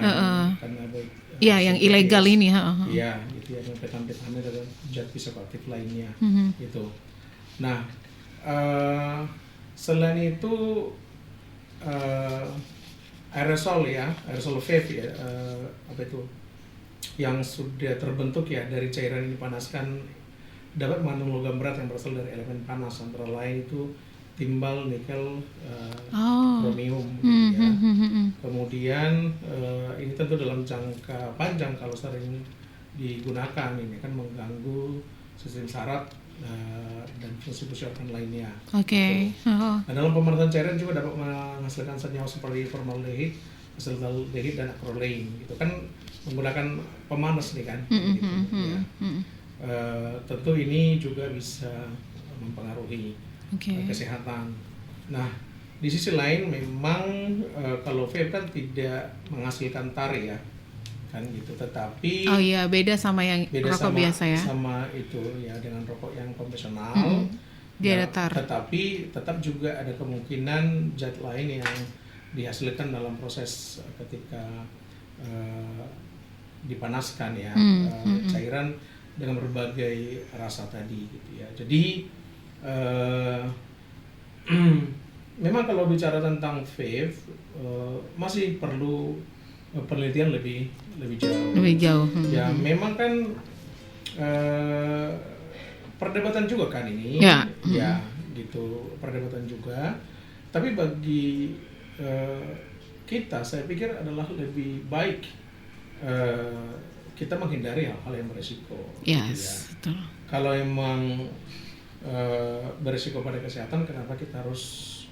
karena ada yang ilegal ini. Iya, gitu ya, metamfetamin dan zat psikoaktif lainnya gitu. Nah, selain itu aerosol vape ya, yang sudah terbentuk ya dari cairan ini dipanaskan dapat mengandung logam berat yang berasal dari elemen panas, antara lain itu timbal, nikel, kromium gitu ya. Kemudian ini tentu dalam jangka panjang kalau sering digunakan ini kan mengganggu sistem saraf dan fungsi-fungsi organ lainnya. Oke. Nah, dalam pemanasan cairan juga dapat menghasilkan senyawa seperti formaldehid, asetaldehyid dan acrolein. Itu kan menggunakan pemanas nih kan. Gitu, ya. Tentu ini juga bisa mempengaruhi kesehatan. Nah, di sisi lain memang kalau vape kan tidak menghasilkan tar ya, kan gitu. Tetapi beda sama yang rokok biasa ya. Sama itu ya, dengan rokok yang konvensional. Dia ada tar. Tetapi tetap juga ada kemungkinan zat lain yang dihasilkan dalam proses ketika dipanaskan ya, cairan dengan berbagai rasa tadi gitu ya. Jadi memang kalau bicara tentang vape masih perlu penelitian lebih jauh. Ya memang kan perdebatan juga kan ini ya gitu, perdebatan juga. Tapi bagi kita, saya pikir adalah lebih baik kita menghindari hal-hal yang beresiko. Yes, gitu ya. Kalau emang berisiko pada kesehatan, kenapa kita harus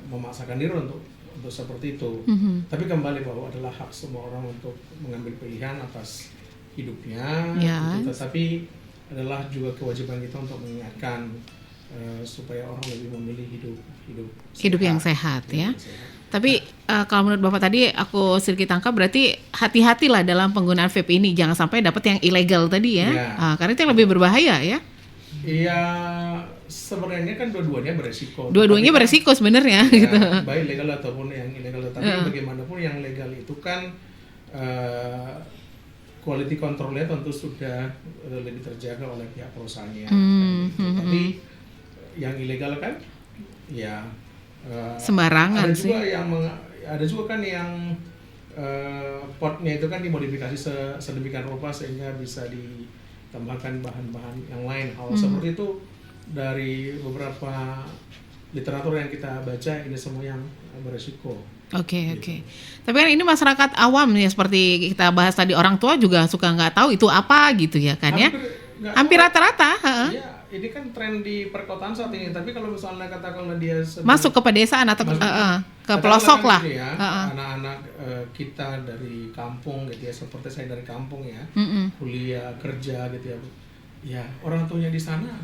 memaksakan diri untuk seperti itu? Tapi kembali bahwa adalah hak semua orang untuk mengambil pilihan atas hidupnya, gitu. Tetapi adalah juga kewajiban kita untuk mengingatkan supaya orang lebih memilih hidup yang sehat ya. Tapi kalau menurut Bapak tadi aku sedikit tangkap, berarti hati-hatilah dalam penggunaan vape ini, jangan sampai dapat yang ilegal tadi ya. Karena itu yang lebih berbahaya ya. Iya, sebenarnya kan dua-duanya beresiko. Dua-duanya beresiko sebenarnya gitu. Baik legal ataupun yang ilegal, tapi bagaimanapun yang legal itu kan quality control-nya tentu sudah lebih terjaga oleh pihak perusahaannya. Tapi yang ilegal kan ya sembarangan sih. Ada juga kan yang potnya itu kan dimodifikasi sedemikian rupa sehingga bisa ditambahkan bahan-bahan yang lain. Hal seperti itu dari beberapa literatur yang kita baca ini semua yang beresiko. Oke. Tapi kan ini masyarakat awam ya, seperti kita bahas tadi, orang tua juga suka nggak tahu itu apa gitu ya kan ya. Hampir rata-rata. Iya, ini kan tren di perkotaan saat ini. Tapi kalau misalnya katakanlah dia masuk ke pedesaan atau ke pelosok lah. Ya, anak-anak kita dari kampung gitu ya, seperti saya dari kampung ya, kuliah kerja gitu ya. Ya orang tuanya di sana.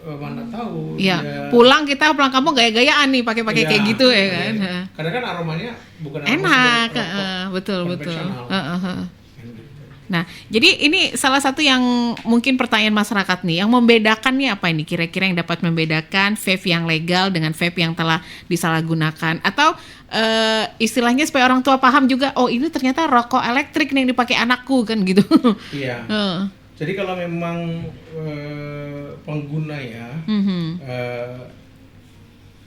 Mana tahu ya, pulang kampung gaya-gayaan nih pakai kayak gitu ya kan. Karena kan aromanya bukan enak, betul. Nah, jadi ini salah satu yang mungkin pertanyaan masyarakat nih, yang membedakannya apa ini kira-kira yang dapat membedakan vape yang legal dengan vape yang telah disalahgunakan, atau istilahnya supaya orang tua paham juga, oh ini ternyata rokok elektrik nih yang dipakai anakku kan gitu. Iya. Jadi kalau memang pengguna ya,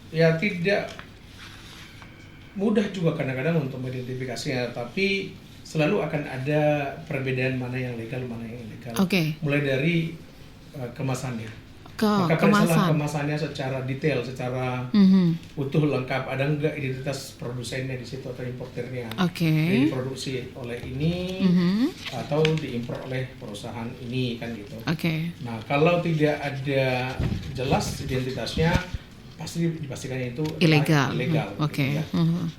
ya tidak mudah juga kadang-kadang untuk mengidentifikasinya, tapi selalu akan ada perbedaan mana yang legal, mana yang ilegal. Mulai dari kemasannya. Maka periksalah kemasannya secara detail, secara utuh, lengkap. Ada enggak identitas produsennya di situ atau importernya? Jadi diproduksi oleh ini atau diimpor oleh perusahaan ini kan gitu. Nah kalau tidak ada jelas identitasnya, pasti dipastikannya itu ilegal. Gitu ya.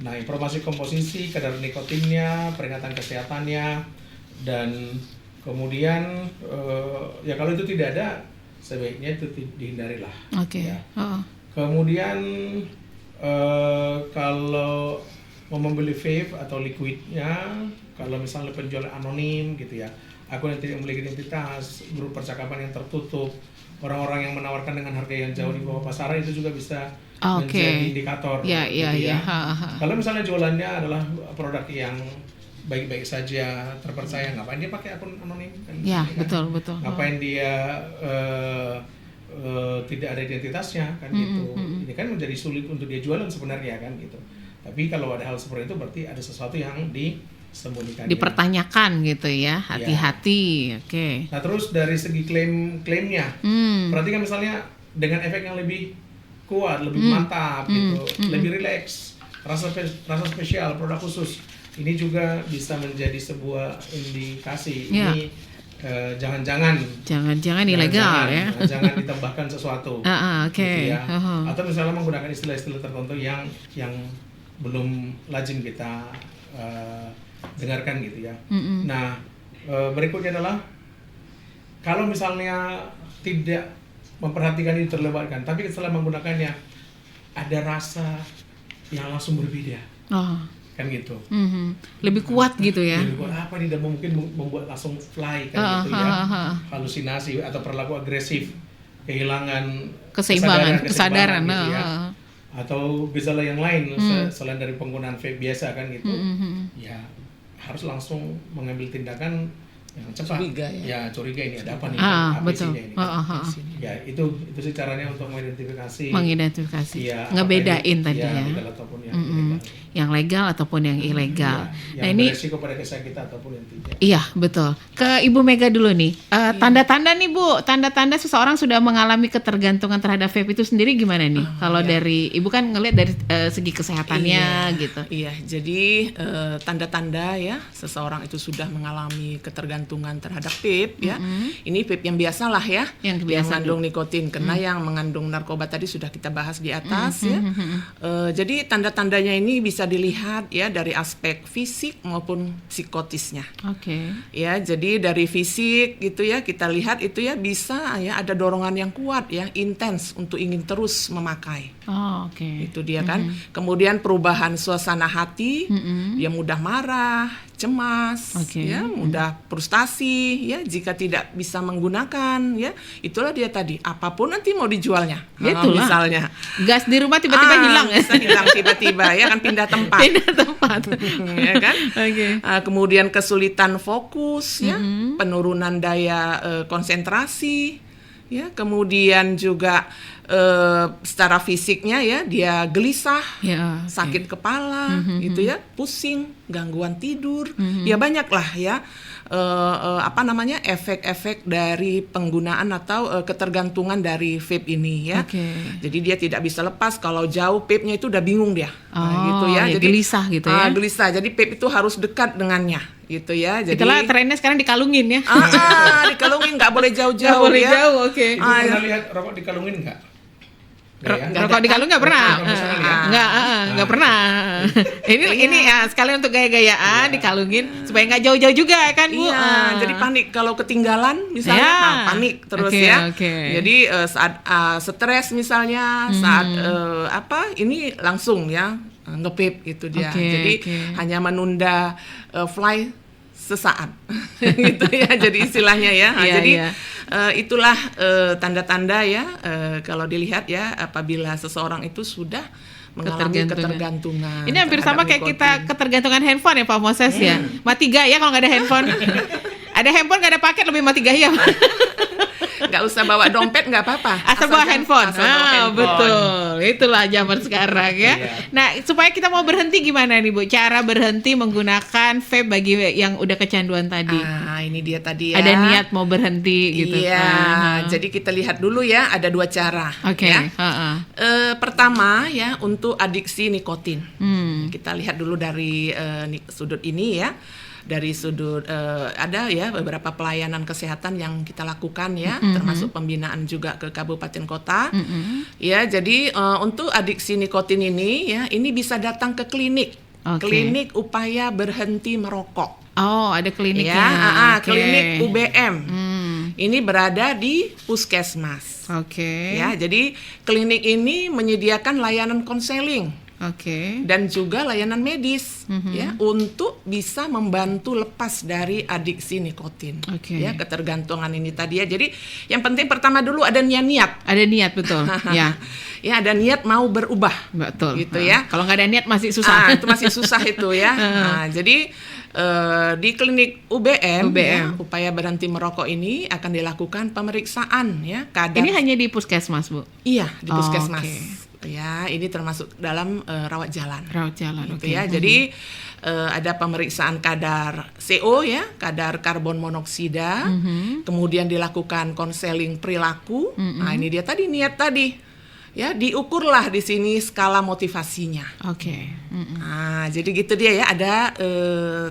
Nah informasi komposisi, kadar nikotinnya, peringatan kesehatannya, dan kemudian ya kalau itu tidak ada, sebaiknya itu dihindarilah. Ya. Kemudian kalau mau membeli vape atau liquidnya, kalau misalnya penjual anonim gitu ya, akun yang tidak memiliki identitas, grup percakapan yang tertutup, orang-orang yang menawarkan dengan harga yang jauh di bawah pasaran, itu juga bisa menjadi indikator. Kalau misalnya jualannya adalah produk yang baik-baik saja, terpercaya, ngapain dia pakai akun anonim kan? Ya, betul. Ngapain dia tidak ada identitasnya kan gitu. Ini kan menjadi sulit untuk dia jualan sebenarnya kan gitu. Tapi kalau ada hal seperti itu berarti ada sesuatu yang disembunyikan. Dipertanyakan gitu ya, hati-hati. Nah terus dari segi klaimnya, perhatikan misalnya dengan efek yang lebih kuat, lebih mantap gitu, lebih rileks, rasa spesial, produk khusus. Ini juga bisa menjadi sebuah indikasi. Ini jangan-jangan ilegal ya. Jangan ditambahkan sesuatu. Gitu ya. Atau misalnya menggunakan istilah-istilah tertentu yang belum lazim kita dengarkan gitu ya. Nah, berikutnya adalah kalau misalnya tidak memperhatikan ini terlewatkan, tapi setelah menggunakannya ada rasa yang langsung berbeda. Kan gitu. Lebih kuat gitu ya. Lebih kuat apa nih, dan mungkin membuat langsung fly kan gitu ya. Halusinasi atau perilaku agresif, kehilangan kesadaran gitu ya. Atau gejala yang lain selain dari penggunaan vape biasa kan gitu. Ya harus langsung mengambil tindakan yang cepat. Curiga ini ada apa nih? Betul. Ini, ya itu sih caranya untuk mengidentifikasi. Ngebedain tadi ya. Legal ataupun yang ilegal. Yang legal ataupun yang ilegal. Yang beresiko pada kesehatan kita ataupun yang tidak. Iya, betul. Ke Ibu Mega dulu nih. Tanda-tanda nih Bu, tanda-tanda seseorang sudah mengalami ketergantungan terhadap vape itu sendiri gimana nih? Kalau dari Ibu kan ngelihat dari segi kesehatannya gitu. Iya, jadi tanda-tanda ya seseorang itu sudah mengalami ketergantungan terhadap vape ya. Ini vape yang biasalah ya, yang mengandung nikotin, karena yang mengandung narkoba tadi sudah kita bahas di atas ya. Jadi tanda-tandanya ini bisa dilihat ya dari aspek fisik maupun psikotisnya. Ya, jadi dari fisik gitu ya, kita lihat itu ya bisa ya ada dorongan yang kuat, yang intens untuk ingin terus memakai. Itu dia kan. Kemudian perubahan suasana hati, dia mudah marah, cemas, ya, mudah frustasi, ya, jika tidak bisa menggunakan, ya, itulah dia tadi. Apapun nanti mau dijualnya, misalnya gas di rumah tiba-tiba hilang, bisa hilang tiba-tiba, ya kan, pindah tempat, ya kan. Kemudian kesulitan fokus, ya, penurunan daya konsentrasi, ya, kemudian juga secara fisiknya ya dia gelisah, Ya, oke. sakit kepala, gitu ya, pusing, gangguan tidur, ya banyak lah ya efek-efek dari penggunaan atau ketergantungan dari vape ini ya. Oke. Jadi dia tidak bisa lepas, kalau jauh vape-nya itu udah bingung dia. Oh, ya, Jadi gelisah gitu ya. Gelisah. Jadi vape itu harus dekat dengannya gitu ya. Jadi Itulah trennya sekarang dikalungin ya. dikalungin, nggak boleh jauh-jauh Nggak boleh ya. jauh, oke. Ibu pernah lihat rokok dikalungin nggak? Rokok dikalung nggak pernah. Nggak pernah. Ini ya sekalian untuk gaya-gayaan dikalungin supaya nggak jauh-jauh juga kan Bu. Iya, jadi panik kalau ketinggalan misalnya, Ya. panik terus Oke, ya. oke. Jadi saat stres misalnya, saat ini langsung ya nge-vape gitu dia. Oke, Jadi oke. hanya menunda fly sesaat gitu ya. Jadi istilahnya ya. Nah, Iya, jadi iya. itulah tanda-tanda ya kalau dilihat ya apabila seseorang itu sudah mengalami ketergantungan. Ini hampir terhadap sama kayak kita nikotin. ketergantungan handphone ya Pak Moses ya. Mati gaya kalau nggak ada handphone. Ada handphone nggak ada paket lebih mati gaya. Nggak usah bawa dompet, nggak apa-apa. Asal bawa handphone. asal bawa handphone. Betul. Itulah zaman sekarang ya. Nah, supaya kita mau berhenti gimana nih Bu? Cara berhenti menggunakan vape bagi yang udah kecanduan tadi. Ini dia tadi ya. Ada niat mau berhenti gitu Iya, kan. jadi kita lihat dulu ya, ada 2 cara. Oke. Ya. Heeh. Pertama ya, untuk adiksi nikotin. Hmm. Kita lihat dulu dari sudut ini ya. Dari sudut ada ya beberapa pelayanan kesehatan yang kita lakukan ya, termasuk pembinaan juga ke kabupaten kota. Ya, jadi untuk adiksi nikotin ini ya, ini bisa datang ke klinik. Oke. Klinik upaya berhenti merokok. Oh, ada kliniknya. Ya, Oke. klinik UBM. Hmm. Ini berada di puskesmas. Oke. Ya, jadi klinik ini menyediakan layanan konseling Oke. dan juga layanan medis ya untuk bisa membantu lepas dari adiksi nikotin. Oke. Ya, ketergantungan ini tadi ya. Jadi yang penting pertama dulu ada niat. Ada niat betul. Ya, Ya, ada niat mau berubah. betul. Gitu ya. Kalau nggak ada niat masih susah. Itu masih susah itu ya. Nah, jadi di klinik UBM, ya, upaya berhenti merokok ini akan dilakukan pemeriksaan ya kadar. Ini hanya di puskesmas, Bu. Iya, di Oh, puskesmas. oke. Ya, ini termasuk dalam rawat jalan. Rawat jalan, Gitu oke. ya. Jadi ada pemeriksaan kadar CO ya, kadar karbon monoksida. Kemudian dilakukan konseling perilaku. Nah, ini dia tadi niat tadi. Ya, diukurlah di sini skala motivasinya. Oke. Nah, jadi gitu dia ya, ada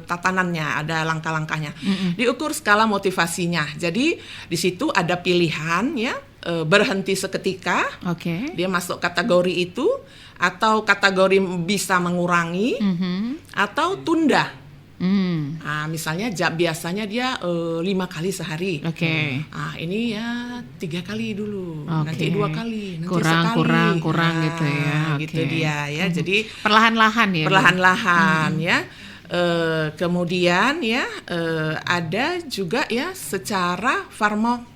tatanannya, ada langkah-langkahnya. Diukur skala motivasinya. Jadi di situ ada pilihan ya, berhenti seketika, Oke. dia masuk kategori itu, atau kategori bisa mengurangi, atau tunda. Nah, misalnya biasanya dia 5 kali sehari. Oke. Ini ya 3 kali dulu, Oke. nanti 2 kali, nanti Kurang, sekali. kurang gitu ya. Gitu Oke. dia ya. Jadi Perlahan-lahan ya. Bu? perlahan-lahan ya. Kemudian ya ada juga ya secara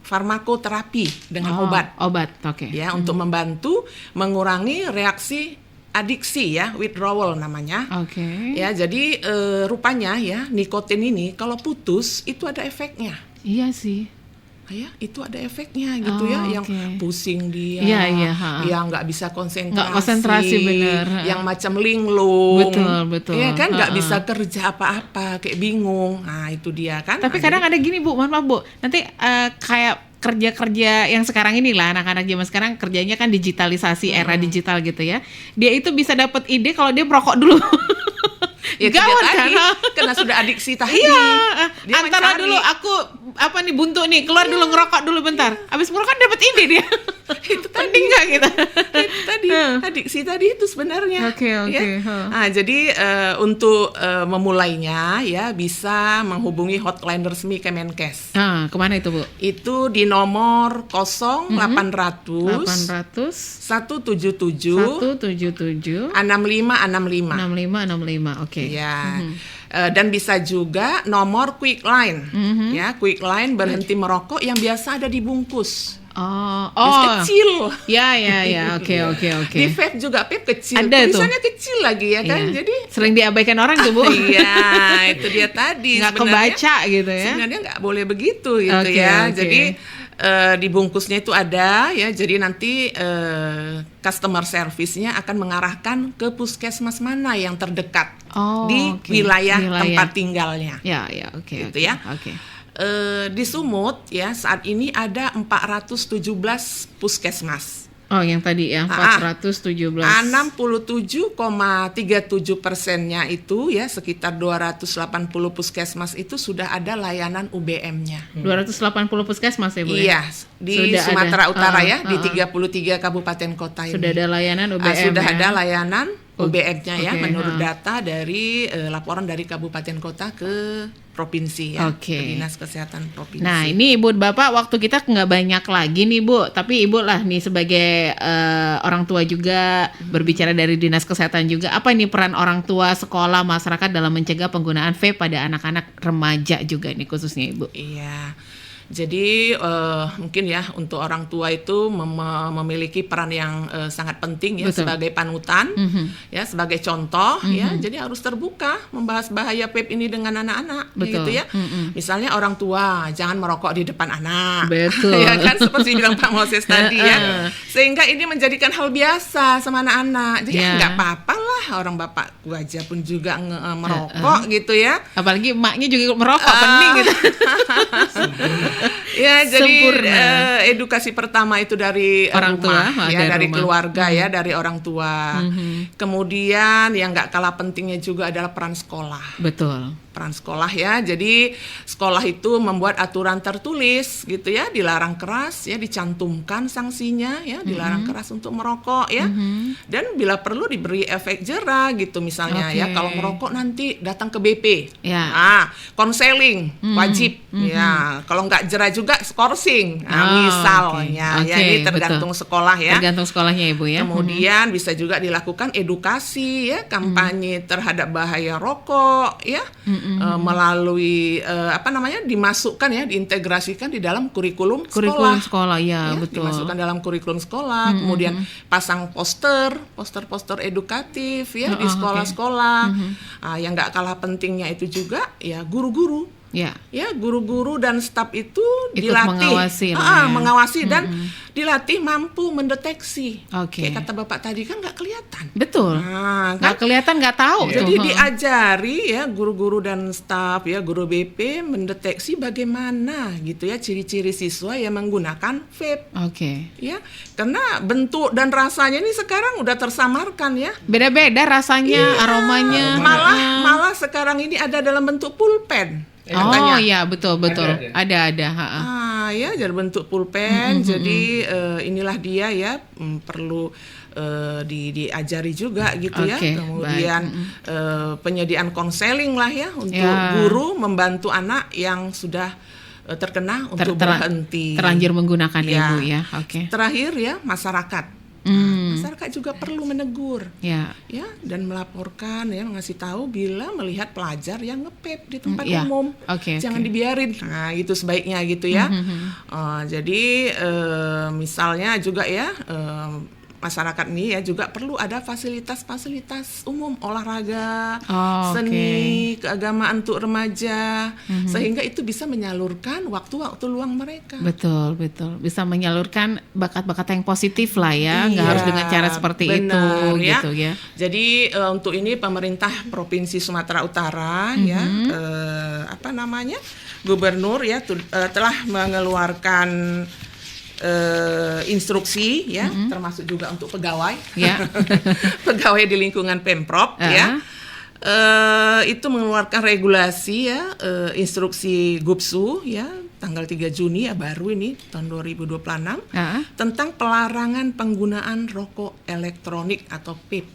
farmakoterapi dengan obat Obat, oke. ya untuk membantu mengurangi reaksi adiksi ya, withdrawal namanya. Oke. Ya, jadi rupanya ya nikotin ini kalau putus itu ada efeknya. Iya sih. Ya, itu ada efeknya gitu Oh, ya, yang oke. pusing dia, Iya, iya, ha. yang nggak bisa konsentrasi, Nggak konsentrasi, bener, ha. yang macam linglung, Betul. ya kan nggak Ha-ha. bisa kerja apa-apa, kayak bingung, nah itu dia kan. Tapi Nah, kadang ada gini Bu, mohon maaf Bu, nanti kayak kerja-kerja yang sekarang ini lah, anak-anak zaman sekarang kerjanya kan digitalisasi, era digital gitu ya. Dia itu bisa dapat ide kalau dia merokok dulu. ya itu dia Gawat tadi, kan? karena sudah adiksi tadi. Iya, Dia antara mencari. dulu aku buntu nih, keluar dulu ngerokok dulu bentar. Abis ngerokok dapat ide dia. Itu tadi. Penting nggak kita? Itu tadi adiksi tadi itu sebenarnya. Oke, ya. ha. Nah, jadi untuk memulainya ya bisa menghubungi hotline resmi Kemenkes. Nah, kemana itu Bu? Itu di nomor 0800 800 177 177 6565. 6565, oke. Ya. Dan bisa juga nomor quick line. Ya, quick line berhenti merokok yang biasa ada di bungkus. Oh, Kecil. ya, oke. Di vape juga vape kecil. Ada tuh. Tulisannya kecil lagi ya kan. Iya. Jadi sering diabaikan orang tuh Bu. iya, itu dia tadi. Nggak Sebenarnya- kebaca gitu ya. Sebenarnya nggak boleh begitu gitu Oke, ya. oke. Jadi di bungkusnya itu ada ya, jadi nanti customer service-nya akan mengarahkan ke puskesmas mana yang terdekat di wilayah tempat tinggalnya. Ya, oke. Gitu ya. Oke. Di Sumut ya saat ini ada 417 puskesmas. Oh, yang tadi ya 417. 67,37%-nya itu ya sekitar 280 puskesmas itu sudah ada layanan UBM-nya. 280 puskesmas ya Bu? Iya, di Sudah Sumatera ada. Utara ya, di 33 kabupaten kota ini. Sudah ada layanan UBM. Sudah ya? ada layanan UBM-nya ya, Oke, menurut data dari laporan dari kabupaten kota ke provinsi ya, Oke. ke Dinas Kesehatan Provinsi. Nah, ini Ibu Bapak waktu kita nggak banyak lagi nih Bu, tapi Ibu lah nih sebagai orang tua juga, berbicara dari Dinas Kesehatan juga, apa ini peran orang tua, sekolah, masyarakat dalam mencegah penggunaan vape pada anak-anak remaja juga nih khususnya Ibu? Iya. Jadi mungkin ya untuk orang tua itu memiliki peran yang sangat penting ya. Betul. Sebagai panutan, ya sebagai contoh ya. Jadi harus terbuka membahas bahaya vape ini dengan anak-anak, gitu ya. Misalnya orang tua jangan merokok di depan anak, betul. ya kan seperti bilang Pak Moses tadi ya. Sehingga ini menjadikan hal biasa sama anak-anak. Jadi nggak apa-apa lah orang bapak aja pun juga merokok gitu ya. Apalagi emaknya juga merokok, pening gitu. Ya, jadi edukasi pertama itu dari orang rumah, tua, ya dari rumah. keluarga ya, dari orang tua. Kemudian yang nggak kalah pentingnya juga adalah peran sekolah. Betul. Peran sekolah ya, jadi sekolah itu membuat aturan tertulis gitu ya, dilarang keras ya, dicantumkan sanksinya ya, dilarang keras untuk merokok ya, dan bila perlu diberi efek jera gitu misalnya ya, kalau merokok nanti datang ke BP, konseling wajib ya, kalau nggak jera juga skorsing, misalnya ya, ini tergantung sekolah ya, tergantung sekolahnya Ibu ya. Kemudian bisa juga dilakukan edukasi ya, kampanye terhadap bahaya rokok ya. Melalui dimasukkan ya, diintegrasikan di dalam kurikulum sekolah ya, betul. Dimasukkan dalam kurikulum sekolah, kemudian pasang poster edukatif ya di sekolah-sekolah. Yang nggak kalah pentingnya itu juga ya guru-guru. Ya, guru-guru dan staf itu dilatih mengawasi dan dilatih mampu mendeteksi. Kayak kata Bapak tadi kan nggak kelihatan. Betul. Nggak kelihatan, nggak tahu. Jadi diajari ya guru-guru dan staf ya, guru BP mendeteksi bagaimana gitu ya ciri-ciri siswa yang menggunakan vape. Ya, karena bentuk dan rasanya ini sekarang udah tersamarkan ya. Beda-beda rasanya, aromanya. Malah sekarang ini ada dalam bentuk pulpen. Katanya. Iya, betul. Ada. Ya, jadi bentuk pulpen. Jadi inilah dia ya, perlu diajari juga gitu ya. Kemudian penyediaan konseling lah ya untuk guru membantu anak yang sudah terkena untuk berhenti, terlanjur menggunakan Ibu ya. Terakhir ya, masyarakat. Masyarakat juga perlu menegur ya, dan melaporkan ya, ngasih tahu bila melihat pelajar yang nge-vape di tempat umum. Jangan dibiarin. Nah, itu sebaiknya gitu ya. Jadi misalnya juga ya, masyarakat ini ya juga perlu ada fasilitas-fasilitas umum, olahraga, seni, keagamaan untuk remaja, sehingga itu bisa menyalurkan waktu-waktu luang mereka. Betul. Bisa menyalurkan bakat-bakat yang positif lah ya, nggak harus dengan cara seperti itu gitu ya. Jadi untuk ini pemerintah Provinsi Sumatera Utara ya, Gubernur ya telah mengeluarkan instruksi ya, termasuk juga untuk pegawai, pegawai di lingkungan Pemprov ya, itu mengeluarkan regulasi ya, instruksi Gubsu ya, tanggal 3 Juni ya, baru ini tahun 2026 tentang pelarangan penggunaan rokok elektronik atau vape.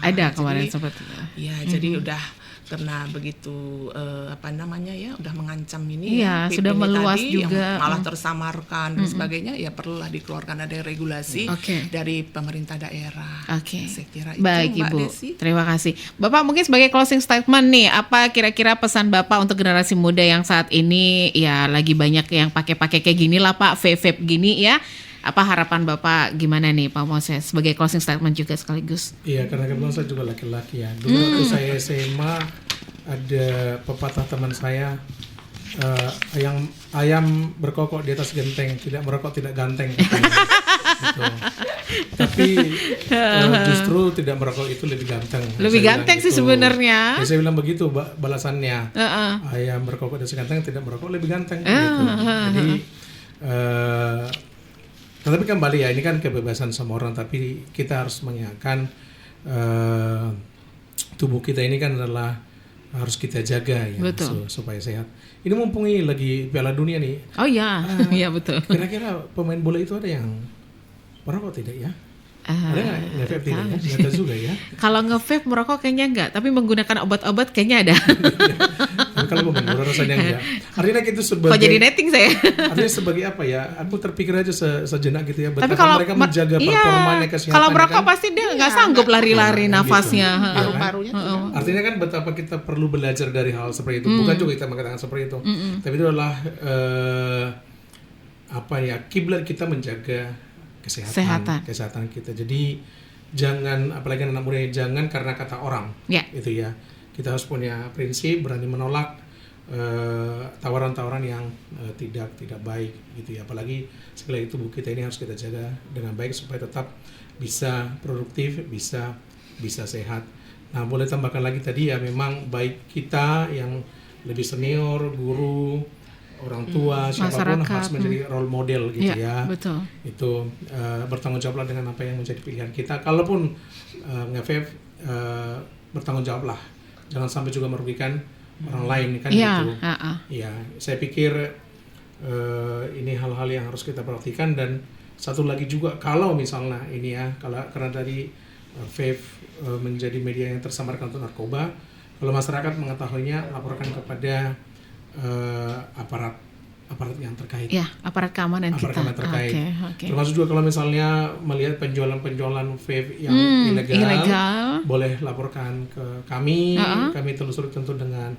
Ada kemarin seperti itu. Jadi udah karena begitu udah mengancam ini sudah meluas tadi, juga, yang malah tersamarkan dan sebagainya, ya perlulah dikeluarkan ada regulasi dari pemerintah daerah. Saya kira itu. Baik, Mbak Ibu. Desi. Terima kasih. Bapak mungkin sebagai closing statement nih, apa kira-kira pesan Bapak untuk generasi muda yang saat ini ya lagi banyak yang pakai kayak gini lah Pak, vape gini ya. Apa harapan Bapak gimana nih Pak Moses sebagai closing statement juga sekaligus? Iya, karena kebetulan saya juga laki-laki ya. Dulu waktu saya SMA ada pepatah teman saya, ayam berkokok di atas genteng, tidak merokok tidak ganteng. Katanya. Gitu. Tapi justru tidak merokok itu lebih ganteng. Lebih ganteng sih sebenarnya. Ya, saya bilang begitu balasannya. Ayam berkokok di atas genteng, tidak merokok lebih ganteng. Gitu. Jadi tetapi kembali ya, ini kan kebebasan semua orang, tapi kita harus mengingatkan tubuh kita ini kan adalah harus kita jaga ya, supaya sehat. Ini mumpung ini lagi Piala Dunia nih. Oh iya, iya betul. Kira-kira pemain bola itu ada yang merokok tidak ya? Ada nggak nge-vape tidak ya? Nggak tahu juga ya. Kalau nge-vape merokok kayaknya enggak, tapi menggunakan obat-obat kayaknya ada. Tapi kalau pemain bola rasanya enggak. Artinya itu sebagai. Kok jadi netting saya? Artinya sebagai apa ya? Aku terpikir aja sejenak gitu ya. Tapi kalau mereka menjaga performanya, kesehatannya. Kalau merokok kan, pasti dia nggak sanggup lari-lari nafasnya. Gitu. Paru-parunya. Artinya kan betapa kita perlu belajar dari hal seperti itu. Bukan juga kita mengatakan seperti itu. Tapi itu adalah kiblat kita menjaga kesehatan kita. Jadi jangan, apalagi anak muda, jangan karena kata orang, itu ya. Kita harus punya prinsip, berani menolak tawaran-tawaran yang tidak baik, gitu ya. Apalagi sekali lagi tubuh kita ini harus kita jaga dengan baik supaya tetap bisa produktif, bisa sehat. Nah, boleh tambahkan lagi tadi ya, memang baik kita yang lebih senior, guru, orang tua, siapapun harus menjadi role model gitu ya. Betul. Itu bertanggung jawablah dengan apa yang menjadi pilihan kita. Kalaupun nge-vape, bertanggung jawablah. Jangan sampai juga merugikan orang lain kan gitu. Ya, saya pikir ini hal-hal yang harus kita perhatikan. Dan satu lagi juga, kalau misalnya ini ya, karena tadi vape menjadi media yang tersamarkan untuk narkoba, kalau masyarakat mengetahuinya, laporkan kepada aparat yang terkait. Ya, aparat keamanan kita. Terkait. Termasuk juga kalau misalnya melihat penjualan vape yang ilegal, boleh laporkan ke kami. Kami telusuri tentu dengan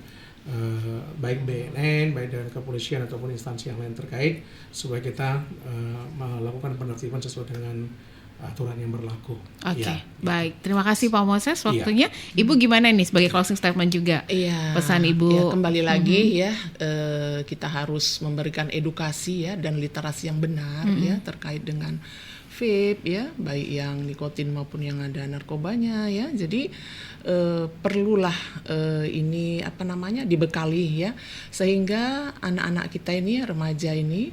baik BNN, baik dengan kepolisian ataupun instansi yang lain terkait, supaya kita melakukan penertiban sesuai dengan aturan yang berlaku. Baik. Terima kasih Pak Moses waktunya. Ibu gimana nih sebagai closing statement juga? Pesan Ibu. Ya, kembali lagi ya, kita harus memberikan edukasi ya dan literasi yang benar ya terkait dengan vape ya, baik yang nikotin maupun yang ada narkobanya ya. Jadi perlulah ini dibekali ya, sehingga anak-anak kita ini, remaja ini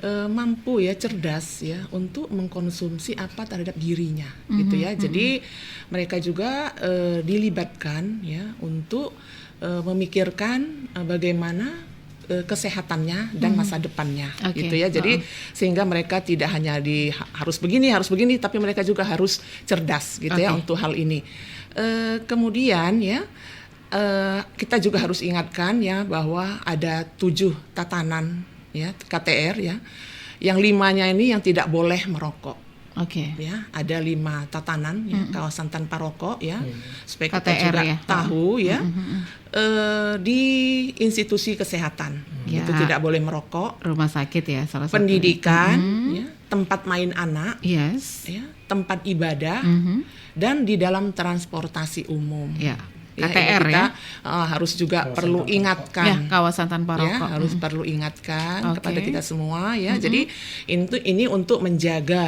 mampu ya, cerdas ya untuk mengkonsumsi apa terhadap dirinya gitu ya. Jadi mereka juga dilibatkan ya untuk memikirkan bagaimana kesehatannya dan masa depannya gitu ya. Jadi sehingga mereka tidak hanya harus begini, tapi mereka juga harus cerdas gitu ya untuk hal ini. Kemudian ya, kita juga harus ingatkan ya bahwa ada 7 tatanan ya, KTR ya, yang 5-nya ini yang tidak boleh merokok. Ya, ada 5 tatanan ya, kawasan tanpa rokok ya, supaya kita juga tahu ya. Di institusi kesehatan itu tidak boleh merokok. Rumah sakit ya, salah satu. Pendidikan ya, tempat main anak, ya, tempat ibadah, dan di dalam transportasi umum. KTR kita harus juga kawasan perlu ingatkan kawasan tanpa rokok ya, harus perlu ingatkan kepada kita semua ya. Jadi ini untuk menjaga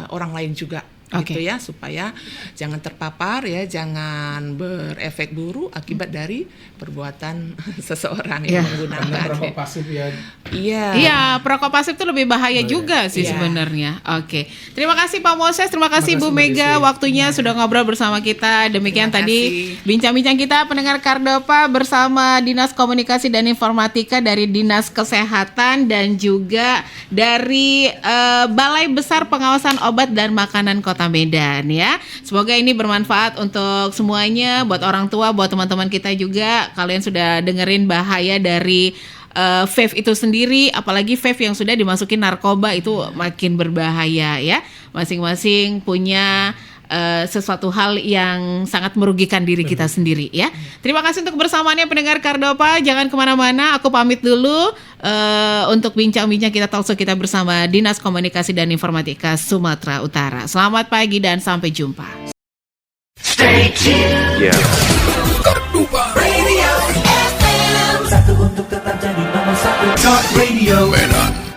orang lain juga gitu ya, supaya jangan terpapar ya, jangan berefek buruk akibat dari perbuatan seseorang yang menggunakan perokok pasif ya. Iya, perokok pasif itu lebih bahaya juga sih sebenarnya. Terima kasih Pak Moses, terima kasih Bu Mega, waktunya sudah ngobrol bersama kita. Demikian tadi bincang-bincang kita pendengar Kardopa bersama Dinas Komunikasi dan Informatika dari Dinas Kesehatan dan juga dari Balai Besar Pengawasan Obat dan Makanan Kota Medan ya. Semoga ini bermanfaat untuk semuanya, buat orang tua, buat teman-teman kita juga. Kalian sudah dengerin bahaya dari vape itu sendiri, apalagi vape yang sudah dimasukin narkoba itu makin berbahaya ya. Masing-masing punya sesuatu hal yang sangat merugikan diri kita sendiri ya. Terima kasih untuk bersamaannya pendengar Kardopa. Jangan kemana-mana, aku pamit dulu untuk bincang-bincang kita talkshow kita bersama Dinas Komunikasi dan Informatika Sumatera Utara. Selamat pagi dan sampai jumpa. Stay tuned. Kardopa Radio FM. Satu untuk tetap jadi nomor 1. Talk Radio Medan.